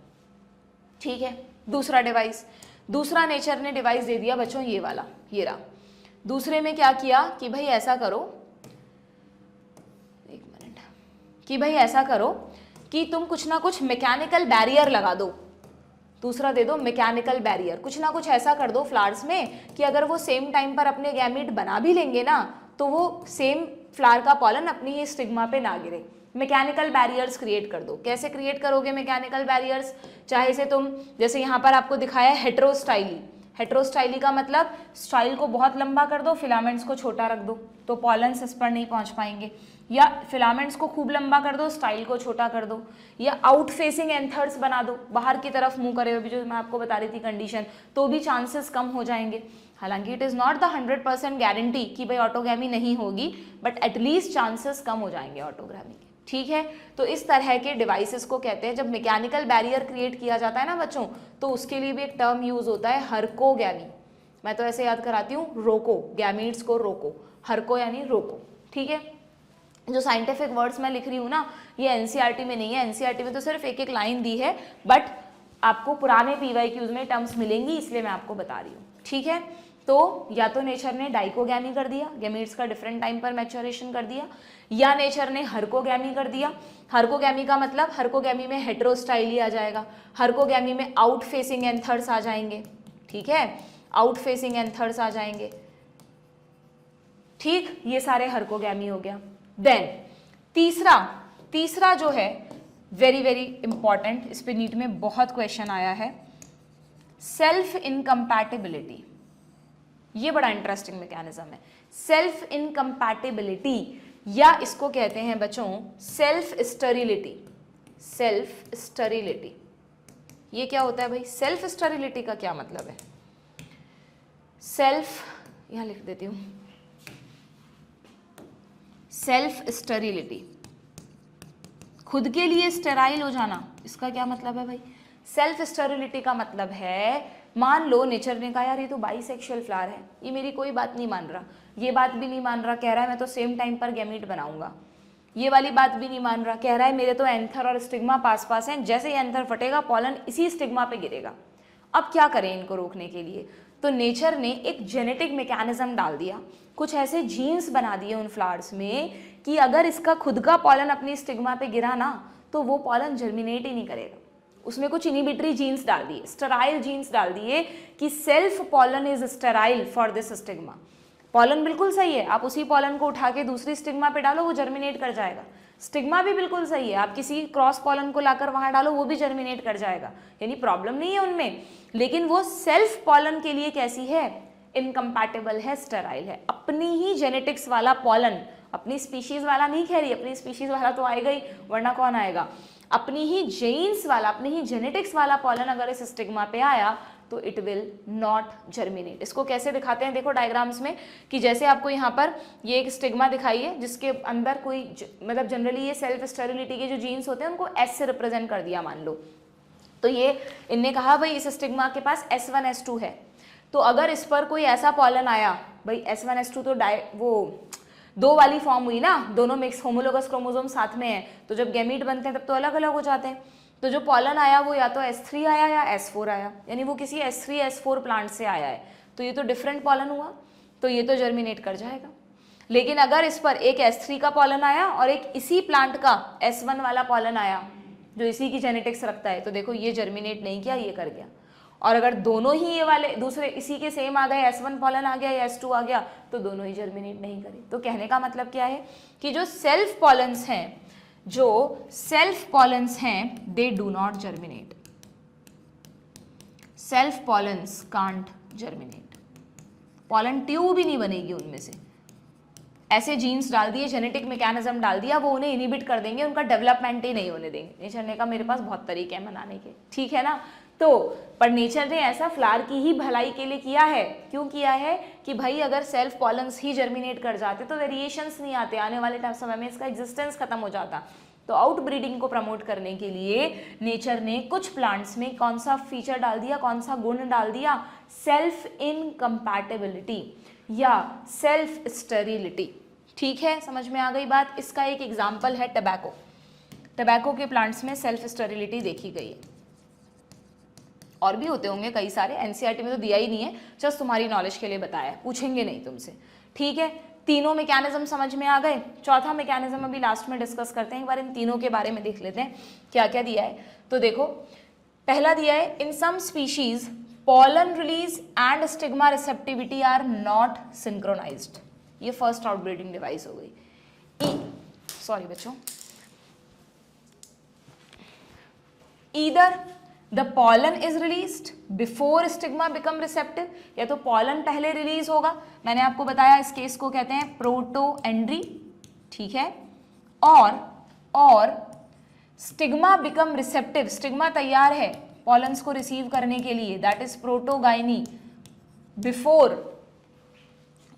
Speaker 1: ठीक है। दूसरा डिवाइस, दूसरा नेचर ने डिवाइस दे दिया बच्चों ये वाला, ये रहा। दूसरे में क्या किया कि भाई ऐसा करो, एक मिनट, कि भाई ऐसा करो कि तुम कुछ ना कुछ मैकेनिकल बैरियर लगा दो। दूसरा दे दो मैकेनिकल बैरियर, कुछ ना कुछ ऐसा कर दो फ्लावर्स में कि अगर वो सेम टाइम पर अपने गैमीट बना भी लेंगे ना, तो वो सेम फ्लावर का पॉलन अपनी ही स्टिग्मा पे ना गिरे। मैकेनिकल बैरियर्स क्रिएट कर दो। कैसे क्रिएट करोगे मैकेनिकल बैरियर्स, चाहे से तुम, जैसे यहाँ पर आपको दिखाया है हेटेरोस्टाइली। हेटेरोस्टाइली का मतलब स्टाइल को बहुत लंबा कर दो, फिलामेंट्स को छोटा रख दो, तो पॉलन्स इस पर नहीं पहुँच पाएंगे। या फिलामेंट्स को खूब लंबा कर दो, स्टाइल को छोटा कर दो। या आउट फेसिंग एंथर्स बना दो, बाहर की तरफ मुंह करे हुए, जो मैं आपको बता रही थी कंडीशन, तो भी चांसेस कम हो जाएंगे। हालांकि it is not the 100% guarantee कि भाई ऑटोगैमी नहीं होगी, बट एटलीस्ट चांसेस कम हो जाएंगे ऑटोगैमी के, ठीक है। तो इस तरह के डिवाइसेस को कहते हैं, जब मैकेनिकल बैरियर क्रिएट किया जाता है ना बच्चों, तो उसके लिए भी एक टर्म यूज होता है हरकोगैमी। मैं तो ऐसे याद कराती हूँ, रोको, गैमीट्स को रोको, हरको यानी रोको, ठीक है। जो साइंटिफिक वर्ड्स मैं लिख रही हूँ ना, ये एनसीईआरटी में नहीं है, एनसीईआरटी में तो सिर्फ एक एक लाइन दी है, बट आपको पुराने पीवाईक्यूज में टर्म्स मिलेंगी, इसलिए मैं आपको बता रही हूँ, ठीक है। तो या तो नेचर ने डाइकोगैमी कर दिया, गैमीट्स का डिफरेंट टाइम पर मैच्योरेशन कर दिया, या नेचर ने हरकोगैमी कर दिया। हरकोगैमी का मतलब हरकोगैमी में हेटेरोस्टाइली आ जाएगा, हरकोगैमी में आउट फेसिंग एंथर्स आ जाएंगे, ठीक है, आउट फेसिंग एंथर्स आ जाएंगे, ठीक, ये सारे हरकोगैमी हो गया। देन तीसरा जो है वेरी वेरी इंपॉर्टेंट, इस पे नीट में बहुत क्वेश्चन आया है, सेल्फ इनकम्पैटिबिलिटी। ये बड़ा इंटरेस्टिंग मैकेनिज्म है, सेल्फ इनकम्पैटिबिलिटी, या इसको कहते हैं बच्चों सेल्फ स्टेरिलिटी। सेल्फ स्टेरिलिटी, ये क्या होता है भाई? सेल्फ स्टेरिलिटी का क्या मतलब है? सेल्फ, यहां लिख देती हूं, सेल्फ स्टेरिलिटी, खुद के लिए स्टेराइल हो जाना, इसका क्या मतलब है भाई? सेल्फ स्टेरिलिटी का मतलब है, मान लो नेचर ने कहा यार ये तो बाइसेक्सुअल फ्लावर है, ये मेरी कोई बात नहीं मान रहा, ये बात भी नहीं मान रहा, कह रहा है मैं तो सेम टाइम पर गैमीट बनाऊंगा, ये वाली बात भी नहीं मान रहा, कह रहा है मेरे तो एंथर और स्टिग्मा पास पास हैं, जैसे ही एंथर फटेगा पॉलन इसी स्टिग्मा पे गिरेगा। अब क्या करें इनको रोकने के लिए? तो नेचर ने एक जेनेटिक मैकेनिज्म डाल दिया, कुछ ऐसे जीन्स बना दिए उन फ्लावर्स में कि अगर इसका खुद का पॉलन अपनी स्टिग्मा पे गिरा ना, तो वो पॉलन जर्मिनेट ही नहीं करेगा। उसमें कुछ इनिबिटरी जीन्स डाल दिए, स्टेराइल जीन्स डाल दिए कि self pollen is sterile for this stigma. Pollen बिल्कुल सही है, आप उसी पॉलन को उठा के दूसरी स्टिग्मा पे डालो, वो जर्मिनेट कर जाएगा। स्टिग्मा भी बिल्कुल सही है, आप किसी क्रॉस पॉलन को लाकर वहां डालो, वो भी जर्मिनेट कर जाएगा, यानी प्रॉब्लम नहीं है उनमें। लेकिन वो सेल्फ पॉलन के लिए कैसी है? इनकम्पैटिबल है, स्टेराइल है। अपनी ही जेनेटिक्स वाला पॉलन, अपनी स्पीशीज वाला नहीं कह रही, अपनी स्पीशीज वाला तो आएगा ही, वरना कौन आएगा, अपनी ही जीन्स वाला, अपनी ही जेनेटिक्स वाला पॉलन अगर इस स्टिग्मा पे आया तो इट विल नॉट जर्मिनेट। इसको कैसे दिखाते हैं, देखो डायग्राम्स में, कि जैसे आपको यहाँ पर ये एक स्टिग्मा दिखाई है जिसके अंदर कोई मतलब जनरली ये सेल्फ स्टेरिलिटी के जो जीन्स होते हैं उनको एस से रिप्रेजेंट कर दिया मान लो, तो ये इनने कहा भाई इस स्टिग्मा के पास S1 S2 है, तो अगर इस पर कोई ऐसा पॉलन आया, भाई S1 S2 तो वो 2 वाली फॉर्म हुई ना, दोनों मिक्स होमोलोगस क्रोमोसोम साथ में है, तो जब गैमीट बनते हैं तब तो अलग अलग हो जाते हैं, तो जो पॉलन आया वो या तो S3 आया या S4 आया, यानी वो किसी S3 S4 प्लांट से आया है, तो ये तो डिफरेंट पॉलन हुआ, तो ये तो जर्मिनेट कर जाएगा। लेकिन अगर इस पर एक S3 का पॉलन आया और एक इसी प्लांट का S1 वाला पॉलन आया जो इसी की जेनेटिक्स रखता है, तो देखो ये जर्मिनेट नहीं किया, ये कर गया। और अगर दोनों ही ये वाले दूसरे इसी के सेम आ गए, S1 पॉलन आ गया या S2 आ गया, तो दोनों ही जर्मिनेट नहीं करे। तो कहने का मतलब क्या है कि जो सेल्फ पॉलन्स हैं they do not germinate, self pollens can't germinate, pollen tube भी नहीं बनेगी उनमें से, ऐसे जीन्स डाल दिए, जेनेटिक मैकेनिज्म डाल दिया, वो उन्हें इनहिबिट कर देंगे, उनका डेवलपमेंट ही नहीं होने देंगे। नेचर ने कहा मेरे पास बहुत तरीके हैं मनाने के, ठीक है ना। तो पर नेचर ने ऐसा फ्लावर की ही भलाई के लिए किया है, क्यों किया है कि भाई अगर सेल्फ पॉलन्स ही जर्मिनेट कर जाते तो वेरिएशंस नहीं आते, आने वाले टाइम समय में इसका एग्जिस्टेंस खत्म हो जाता। तो आउट ब्रीडिंग को प्रमोट करने के लिए नेचर ने कुछ प्लांट्स में कौन सा फीचर डाल दिया, कौन सा गुण डाल दिया, सेल्फ इनकम्पैटिबिलिटी या सेल्फ स्टेरिलिटी। ठीक है, समझ में आ गई बात। इसका एक एग्जाम्पल है टबैको, टबैको के प्लांट्स में सेल्फ स्टेरिलिटी देखी गई है, और भी होते होंगे कई सारे, एनसीईआरटी में तो दिया ही नहीं है, जस्ट तुम्हारी नॉलेज के लिए बताया, पूछेंगे नहीं तुमसे, ठीक है। तीनों मैकेनिज्म समझ में आ गए, चौथा मैकेनिज्म अभी लास्ट में डिस्कस करते हैं, एक बार इन तीनों के बारे में देख लेते हैं क्या क्या दिया है। तो देखो पहला दिया है in some species pollen release and stigma receptivity are not synchronized, ये फर्स्ट आउटब्रीडिंग डिवाइस हो गई। सॉरी बच्चों, either the pollen is released before stigma become receptive, या तो पॉलन पहले रिलीज होगा, मैंने आपको बताया इस केस को कहते हैं प्रोटोएंड्री, ठीक है, और स्टिग्मा बिकम रिसेप्टिव, स्टिग्मा तैयार है पॉलन्स को रिसीव करने के लिए, that is protogyny, before,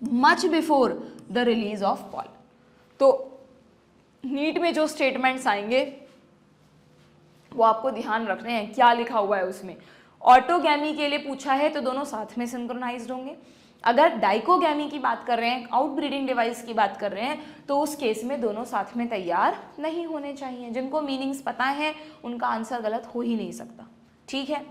Speaker 1: much before the release of pollen. तो नीट में जो स्टेटमेंट्स आएंगे वो आपको ध्यान रखने हैं, क्या लिखा हुआ है उसमें। ऑटोगैमी के लिए पूछा है तो दोनों साथ में सिंक्रोनाइज्ड होंगे, अगर डाइकोगैमी की बात कर रहे हैं, आउटब्रीडिंग डिवाइस की बात कर रहे हैं, तो उस केस में दोनों साथ में तैयार नहीं होने चाहिए। जिनको मीनिंग्स पता है उनका आंसर गलत हो ही नहीं सकता, ठीक है।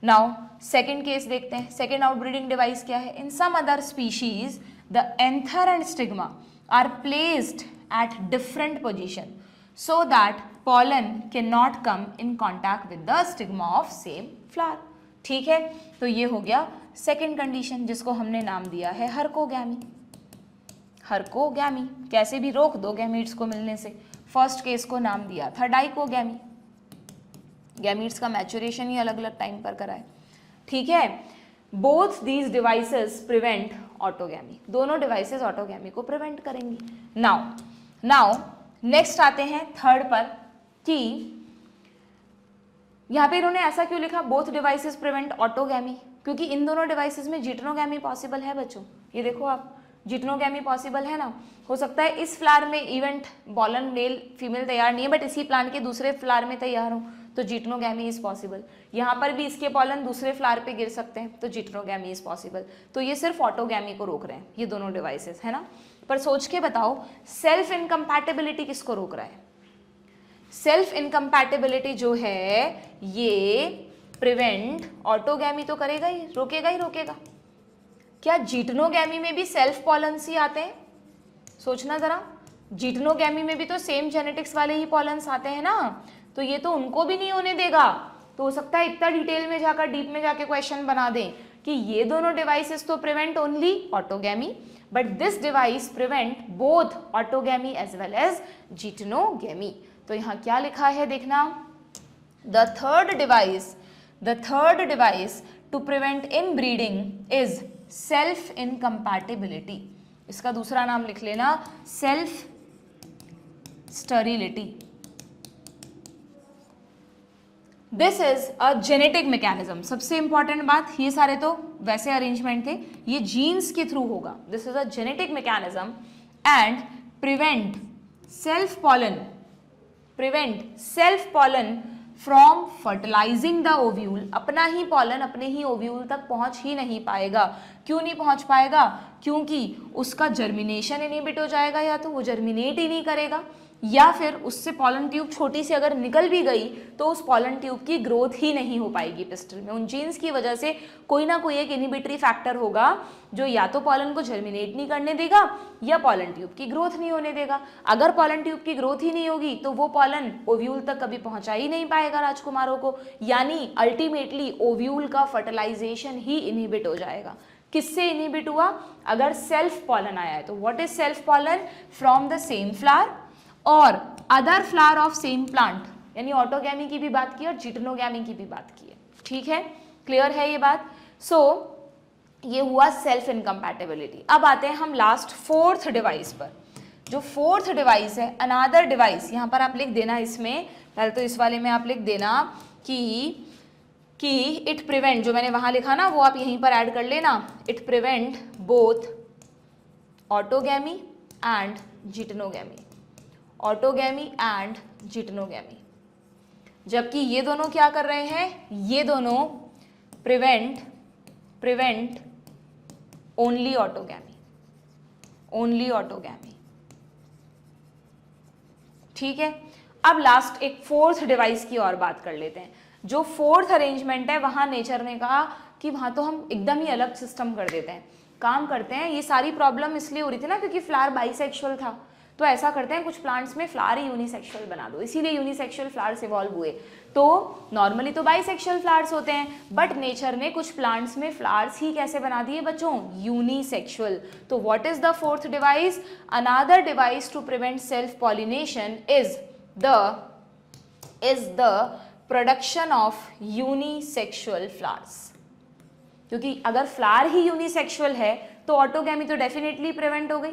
Speaker 1: नाउ सेकंड केस देखते हैं, सेकंड आउटब्रीडिंग डिवाइस क्या है। In some other species the anther and stigma are placed at different position so that pollen cannot come in contact with the stigma of same flower, ठीक है। तो ये हो गया सेकंड कंडीशन जिसको हमने नाम दिया है हर्कोगैमी। हर्कोगैमी कैसे भी रोक दो गैमीट्स को मिलने से। फर्स्ट केस को नाम दिया था डाइकोगैमी, गैमीट्स का मैचुरेशन ही अलग अलग टाइम पर कराए, ठीक है। Both these devices prevent autogamy, दोनों डिवाइसेस ऑटोगैमी को प्रिवेंट करेंगी। नाउ नेक्स्ट आते हैं थर्ड पर कि यहां पे इन्होंने ऐसा क्यों लिखा बोथ डिवाइसेस प्रिवेंट ऑटोगैमी, क्योंकि इन दोनों डिवाइसेस में जिटनोगैमी पॉसिबल है बच्चों। ये देखो आप, जिटनोगैमी पॉसिबल है ना। हो सकता है इस फ्लावर में इवेंट बॉलन मेल फीमेल तैयार नहीं है, बट इसी प्लांट के दूसरे फ्लावर में तैयार हो, तो जिटनोगैमी इज पॉसिबल। यहाँ पर भी इसके पॉलन दूसरे फ्लावर पे गिर सकते हैं, तो जिटनोगैमी इज पॉसिबल। तो ये सिर्फ ऑटोगैमी को रोक रहे हैं ये दोनों डिवाइसेस, है ना। पर सोच के बताओ सेल्फ इनकम्पैटिबिलिटी किसको रोक रहा है। सेल्फ इनकम्पैटिबिलिटी जो है ये प्रिवेंट ऑटोगैमी तो करेगा ही, रोकेगा ही रोकेगा। क्या जिटनोगैमी में भी सेल्फ पॉलन्स ही आते हैं? सोचना जरा, जिटनोगैमी में भी तो सेम जेनेटिक्स वाले ही पॉलन्स आते हैं ना, तो ये तो उनको भी नहीं होने देगा। तो हो सकता है इतना डिटेल में जाकर डीप में जाके क्वेश्चन बना दें कि ये दोनों डिवाइसेस तो prevent only autogamy, but this device prevent both autogamy as well as जिटनोगैमी। तो यहाँ क्या लिखा है देखना, the third device to prevent inbreeding is self incompatibility, इसका दूसरा नाम लिख लेना self sterility. This is a genetic mechanism. सबसे इंपॉर्टेंट बात, ये सारे तो वैसे अरेंजमेंट थे, ये जीन्स के थ्रू होगा। This is a genetic mechanism and prevent self pollen from fertilising the ovule. अपना ही पॉलन अपने ही ओव्यूल तक पहुंच ही नहीं पाएगा। क्यों नहीं पहुंच पाएगा? क्योंकि उसका जर्मिनेशन इनहिबिट हो जाएगा, या तो वो जर्मिनेट ही नहीं करेगा, या फिर उससे पॉलन ट्यूब छोटी सी अगर निकल भी गई तो उस पॉलन ट्यूब की ग्रोथ ही नहीं हो पाएगी पिस्टल में। उन जीन्स की वजह से कोई ना कोई एक इनहिबिटरी फैक्टर होगा जो या तो पॉलन को जर्मिनेट नहीं करने देगा या पॉलन ट्यूब की ग्रोथ नहीं होने देगा। अगर पॉलन ट्यूब की ग्रोथ ही नहीं होगी तो वो पॉलन ओव्यूल तक कभी पहुंचा ही नहीं पाएगा राजकुमारों को, यानी अल्टीमेटली ओव्यूल का फर्टिलाइजेशन ही इनहिबिट हो जाएगा। किससे इनहिबिट हुआ? अगर सेल्फ पॉलन आया है तो। What is self pollen? From the same flower और other flower of same plant, यानी ऑटोगैमी की भी बात की और जिटनोगैमी की भी बात की है। ठीक है, क्लियर है ये बात? सो ये हुआ सेल्फ इनकम्पैटिबिलिटी। अब आते हैं हम लास्ट फोर्थ डिवाइस पर। जो फोर्थ डिवाइस है, अनादर डिवाइस, यहाँ पर आप लिख देना, इसमें पहले तो इस वाले में आप लिख देना कि इट प्रिवेंट, जो मैंने वहां लिखा ना वो आप यहीं पर ऐड कर लेना, it prevent both autogamy and geitonogamy, autogamy and geitonogamy. जबकि ये दोनों क्या कर रहे हैं? ये दोनों prevent only autogamy, only autogamy. ठीक है, अब लास्ट एक फोर्थ डिवाइस की और बात कर लेते हैं। जो फोर्थ अरेंजमेंट है वहां नेचर ने कहा कि वहां तो हम एकदम ही अलग सिस्टम कर देते हैं, काम करते हैं। ये सारी प्रॉब्लम इसलिए हो रही थी ना क्योंकि फ्लावर बाइसेक्सुअल था, तो ऐसा करते हैं कुछ प्लांट्स में फ्लावर ही यूनिसेक्सुअल बना दो, इसीलिए यूनिसेक्सुअल फ्लावर्स इवॉल्व हुए। तो नॉर्मली तो बाइसेक्सुअल फ्लावर्स होते हैं, बट नेचर ने कुछ प्लांट्स में फ्लावर्स ही कैसे बना दिए बच्चों? यूनिसेक्सुअल। तो what is the fourth device? Another device to prevent self pollination is the production of unisexual flowers. क्योंकि अगर फ्लावर ही यूनिसेक्सुअल है तो ऑटोगैमी तो डेफिनेटली प्रिवेंट हो गई।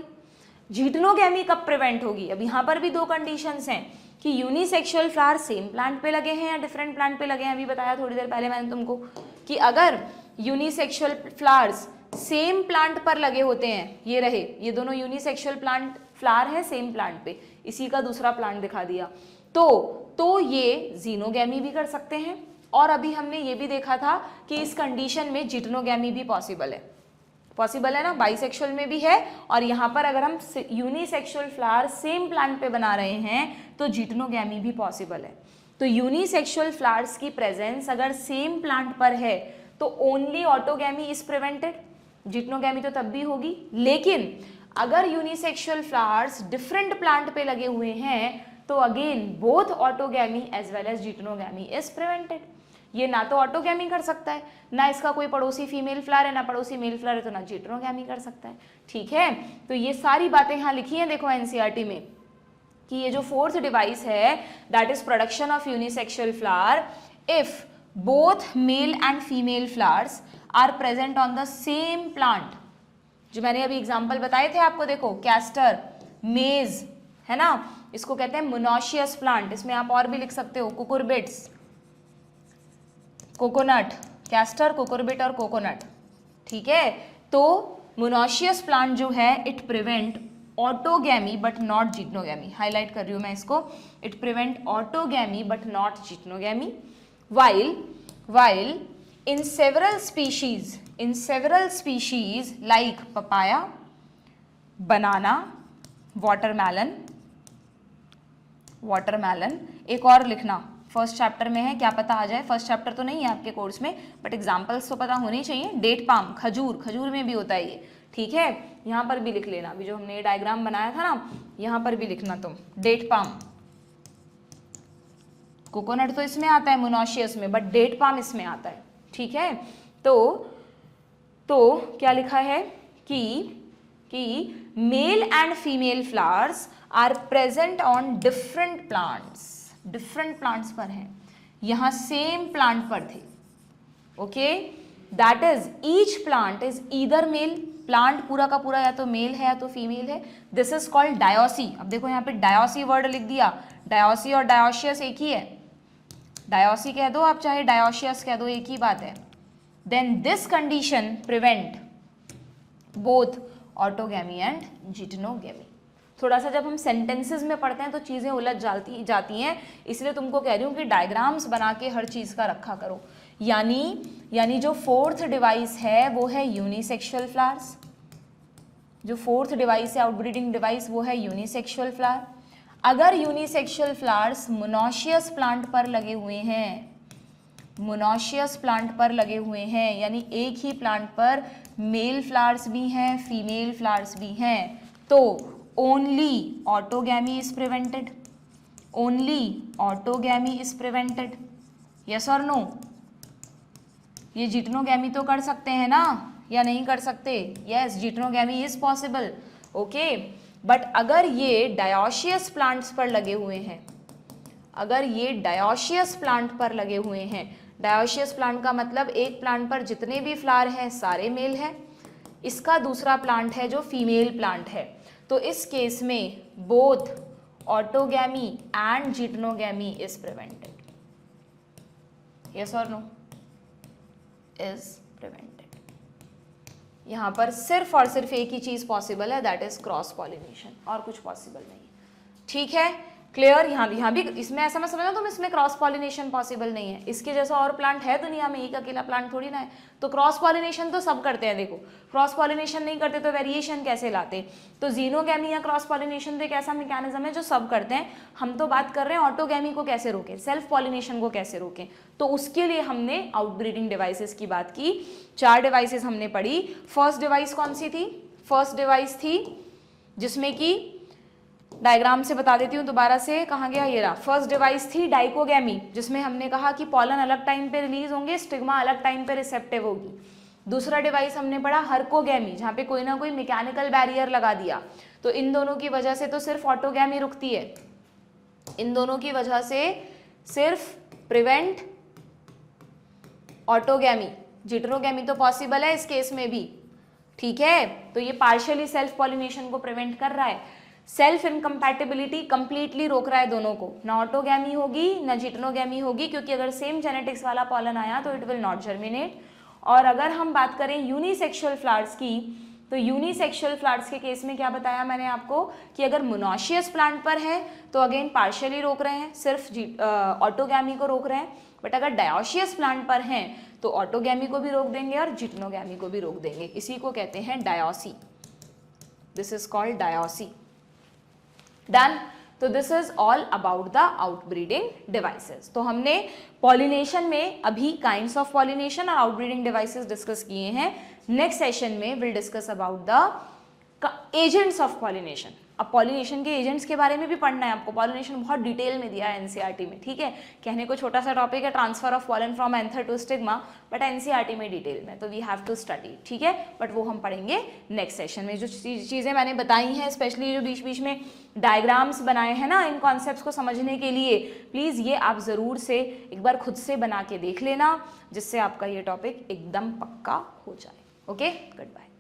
Speaker 1: जिटनोगैमी कब प्रिवेंट होगी? अब यहाँ पर भी दो कंडीशंस हैं कि यूनिसेक्सुअल फ्लावर सेम प्लांट पे लगे हैं या डिफरेंट प्लांट पे लगे हैं। अभी बताया थोड़ी देर पहले मैंने तुमको कि अगर यूनिसेक्सुअल फ्लावर्स सेम प्लांट पर लगे होते हैं, ये रहे, ये दोनों यूनिसेक्सुअल प्लांट फ्लावर है सेम प्लांट पे, इसी का दूसरा प्लांट दिखा दिया, तो ये जीनोगैमी भी कर सकते हैं। और अभी हमने ये भी देखा था कि इस कंडीशन में जिटनोगैमी भी पॉसिबल है ना, बाइसेक्सुअल में भी है। और यहाँ पर अगर हम यूनिसेक्सुअल फ्लावर सेम प्लांट पे बना रहे हैं तो जिटनोगैमी भी पॉसिबल है। तो यूनिसेक्सुअल फ्लावर्स की प्रेजेंस अगर सेम प्लांट पर है तो ओनली ऑटोगैमी इज प्रिवेंटेड, जिटनोगैमी तो तब भी होगी। लेकिन अगर यूनिसेक्सुअल फ्लावर्स डिफरेंट प्लांट पे लगे हुए हैं तो again both autogamy as well as geitonogamy is prevented. ये ना तो ऑटोगैमी कर सकता है, ना इसका कोई पड़ोसी फीमेल फ्लावर है, ना पड़ोसी मेल फ्लावर है, तो ना जिटनोगैमी कर सकता है। ठीक है, तो ये सारी बातें यहाँ लिखी हैं देखो एनसीईआरटी में कि ये जो फोर्थ डिवाइस है that is production of unisexual flower if both male and female flowers are present on the same plant. जो मैंने अभी एग्जाम्पल बताए थे आपको, देखो कैस्टर, मेज है ना, इसको कहते हैं मोनोशियस प्लांट। इसमें आप और भी लिख सकते हो कुकुरबिट्स, कोकोनट, कैस्टर, कुकुरबिट और कोकोनट। ठीक है, तो मोनोशियस प्लांट जो है it prevent autogamy but not geitonogamy. Highlight कर रही हूं मैं इसको, it prevent autogamy but not geitonogamy while in several species like papaya, banana, watermelon, एक और लिखना फर्स्ट चैप्टर में है, क्या पता आ जाए, फर्स्ट चैप्टर तो नहीं है आपके कोर्स में बट एग्जाम्पल्स तो पता होने चाहिए। डेट पाम, खजूर में भी होता है ये। ठीक है, यहाँ पर भी लिख लेना, अभी जो हमने डायग्राम बनाया था ना यहाँ पर भी लिखना तुम, डेट पाम। कोकोनट तो इसमें आता है मोनोशियस में, बट डेट पाम इसमें आता है। ठीक है, तो क्या लिखा है कि male and female flowers are present on different plants पर हैं, यहाँ सेम प्लांट पर थे। Okay, that is each plant is either male, plant पूरा का पूरा या तो मेल है या तो फीमेल है, दिस इज कॉल्ड डायोसी। अब देखो यहाँ पे डायोसी वर्ड लिख दिया, डायोसी और डायोशियस एक ही है, डायोसी कह दो आप चाहे डायोशियस कह दो, एक ही बात है। Then this condition prevent both autogamy and geitonogamy. थोड़ा सा जब हम सेंटेंसेस में पढ़ते हैं तो चीज़ें उलझ जाती हैं, इसलिए तुमको कह रही हूँ कि डायग्राम्स बना के हर चीज़ का रखा करो। यानी जो फोर्थ डिवाइस है वो है यूनिसेक्सुअल फ्लावर्स, जो फोर्थ डिवाइस है आउटब्रीडिंग डिवाइस वो है यूनिसेक्सुअल फ्लावर। अगर यूनिसेक्सुअल फ्लावर्स मोनोशियस प्लांट पर लगे हुए हैं, मोनोशियस प्लांट पर लगे हुए हैं, यानी एक ही प्लांट पर मेल फ्लावर्स भी हैं फीमेल फ्लावर्स भी हैं, तो only autogamy is prevented, only autogamy is prevented, yes और नो। ये जिटेनोगैमी तो कर सकते हैं ना या नहीं कर सकते? Yes, geitonogamy is possible, okay. But अगर ये डायोशियस प्लांट्स पर लगे हुए हैं, अगर ये डायोशियस प्लांट पर लगे हुए हैं, डायोशियस प्लांट का मतलब एक प्लांट पर जितने भी फ्लावर हैं सारे मेल हैं, इसका दूसरा प्लांट है जो फीमेल प्लांट है, तो इस केस में both autogamy and geitonogamy is prevented, yes और नो, इज प्रिवेंटेड। यहां पर सिर्फ और सिर्फ एक ही चीज पॉसिबल है, दैट इज क्रॉस पॉलिनेशन, और कुछ पॉसिबल नहीं। ठीक है, क्लियर। यहाँ भी इसमें ऐसा मत समझना तुम इसमें क्रॉस पॉलिनेशन पॉसिबल नहीं है, इसके जैसा और प्लांट है दुनिया में, एक अकेला प्लांट थोड़ी ना है। तो क्रॉस पॉलिनेशन तो सब करते हैं, देखो क्रॉस पॉलिनेशन नहीं करते तो वेरिएशन कैसे लाते? तो जीनोगैमी या क्रॉस पॉलिनेशन तो एक ऐसा मैकेनिज्म है जो सब करते हैं। हम तो बात कर रहे हैं ऑटोगैमी को कैसे रोकें, सेल्फ पॉलिनेशन को कैसे रोकें, तो उसके लिए हमने आउटब्रीडिंग डिवाइसेस की बात की। 4 डिवाइसेस हमने पढ़ी। फर्स्ट डिवाइस कौन सी थी? फर्स्ट डिवाइस थी जिसमें कि डायग्राम से बता देती हूँ दोबारा से, कहाँ गया ये रहा। फर्स्ट डिवाइस थी डाइकोगैमी, जिसमें हमने कहा कि पॉलन अलग टाइम पे रिलीज होंगे, स्टिग्मा अलग टाइम पे रिसेप्टिव होगी। दूसरा डिवाइस हमने पढ़ा हर्कोगैमी, जहाँ पे कोई ना कोई मैकेनिकल बैरियर लगा दिया, तो इन दोनों की वजह से तो सिर्फ ऑटोगैमी रुकती है, इन दोनों की वजह से सिर्फ प्रिवेंट ऑटोगैमी, जिटेनोगैमी तो पॉसिबल है इस केस में भी। ठीक है, तो ये पार्शियली सेल्फ पॉलिनेशन को प्रिवेंट कर रहा है। सेल्फ इनकम्पैटिबिलिटी कंप्लीटली रोक रहा है दोनों को, ना ऑटोगैमी होगी ना जिटेनोगैमी होगी, क्योंकि अगर सेम जेनेटिक्स वाला पॉलन आया तो इट विल नॉट जर्मिनेट। और अगर हम बात करें यूनिसेक्सुअल फ्लावर्स की, तो यूनिसेक्सुअल फ्लावर्स के केस में क्या बताया मैंने आपको कि अगर मोनोशियस प्लांट पर है तो अगेन पार्शियली रोक रहे हैं, सिर्फ ऑटोगैमी को रोक रहे हैं। बट अगर डायोशियस प्लांट पर हैं तो ऑटोगैमी को भी रोक देंगे और जिटेनोगैमी को भी रोक देंगे। इसी को कहते हैं डायोसी, दिस इज कॉल्ड डायोसी। डन। तो this is all about the outbreeding devices. तो हमने पॉलिनेशन में अभी काइंड्स ऑफ पॉलिनेशन और आउटब्रीडिंग डिवाइसेस डिस्कस किए हैं। नेक्स्ट सेशन में will discuss about the agents of pollination. अब पॉलिनेशन के एजेंट्स के बारे में भी पढ़ना है आपको, पॉलिनेशन बहुत डिटेल में दिया है एनसीईआरटी में। ठीक है, कहने को छोटा सा टॉपिक है transfer of pollen from anther to stigma, but NCERT में डिटेल में, तो वी हैव टू स्टडी। ठीक है, बट वो हम पढ़ेंगे नेक्स्ट सेशन में। जो चीज़ें मैंने बताई हैं, स्पेशली जो बीच बीच में डायग्राम्स बनाए हैं ना इन कॉन्सेप्ट्स को समझने के लिए, प्लीज़ ये आप ज़रूर से एक बार खुद से बना के देख लेना, जिससे आपका ये टॉपिक एकदम पक्का हो जाए। Okay, good bye.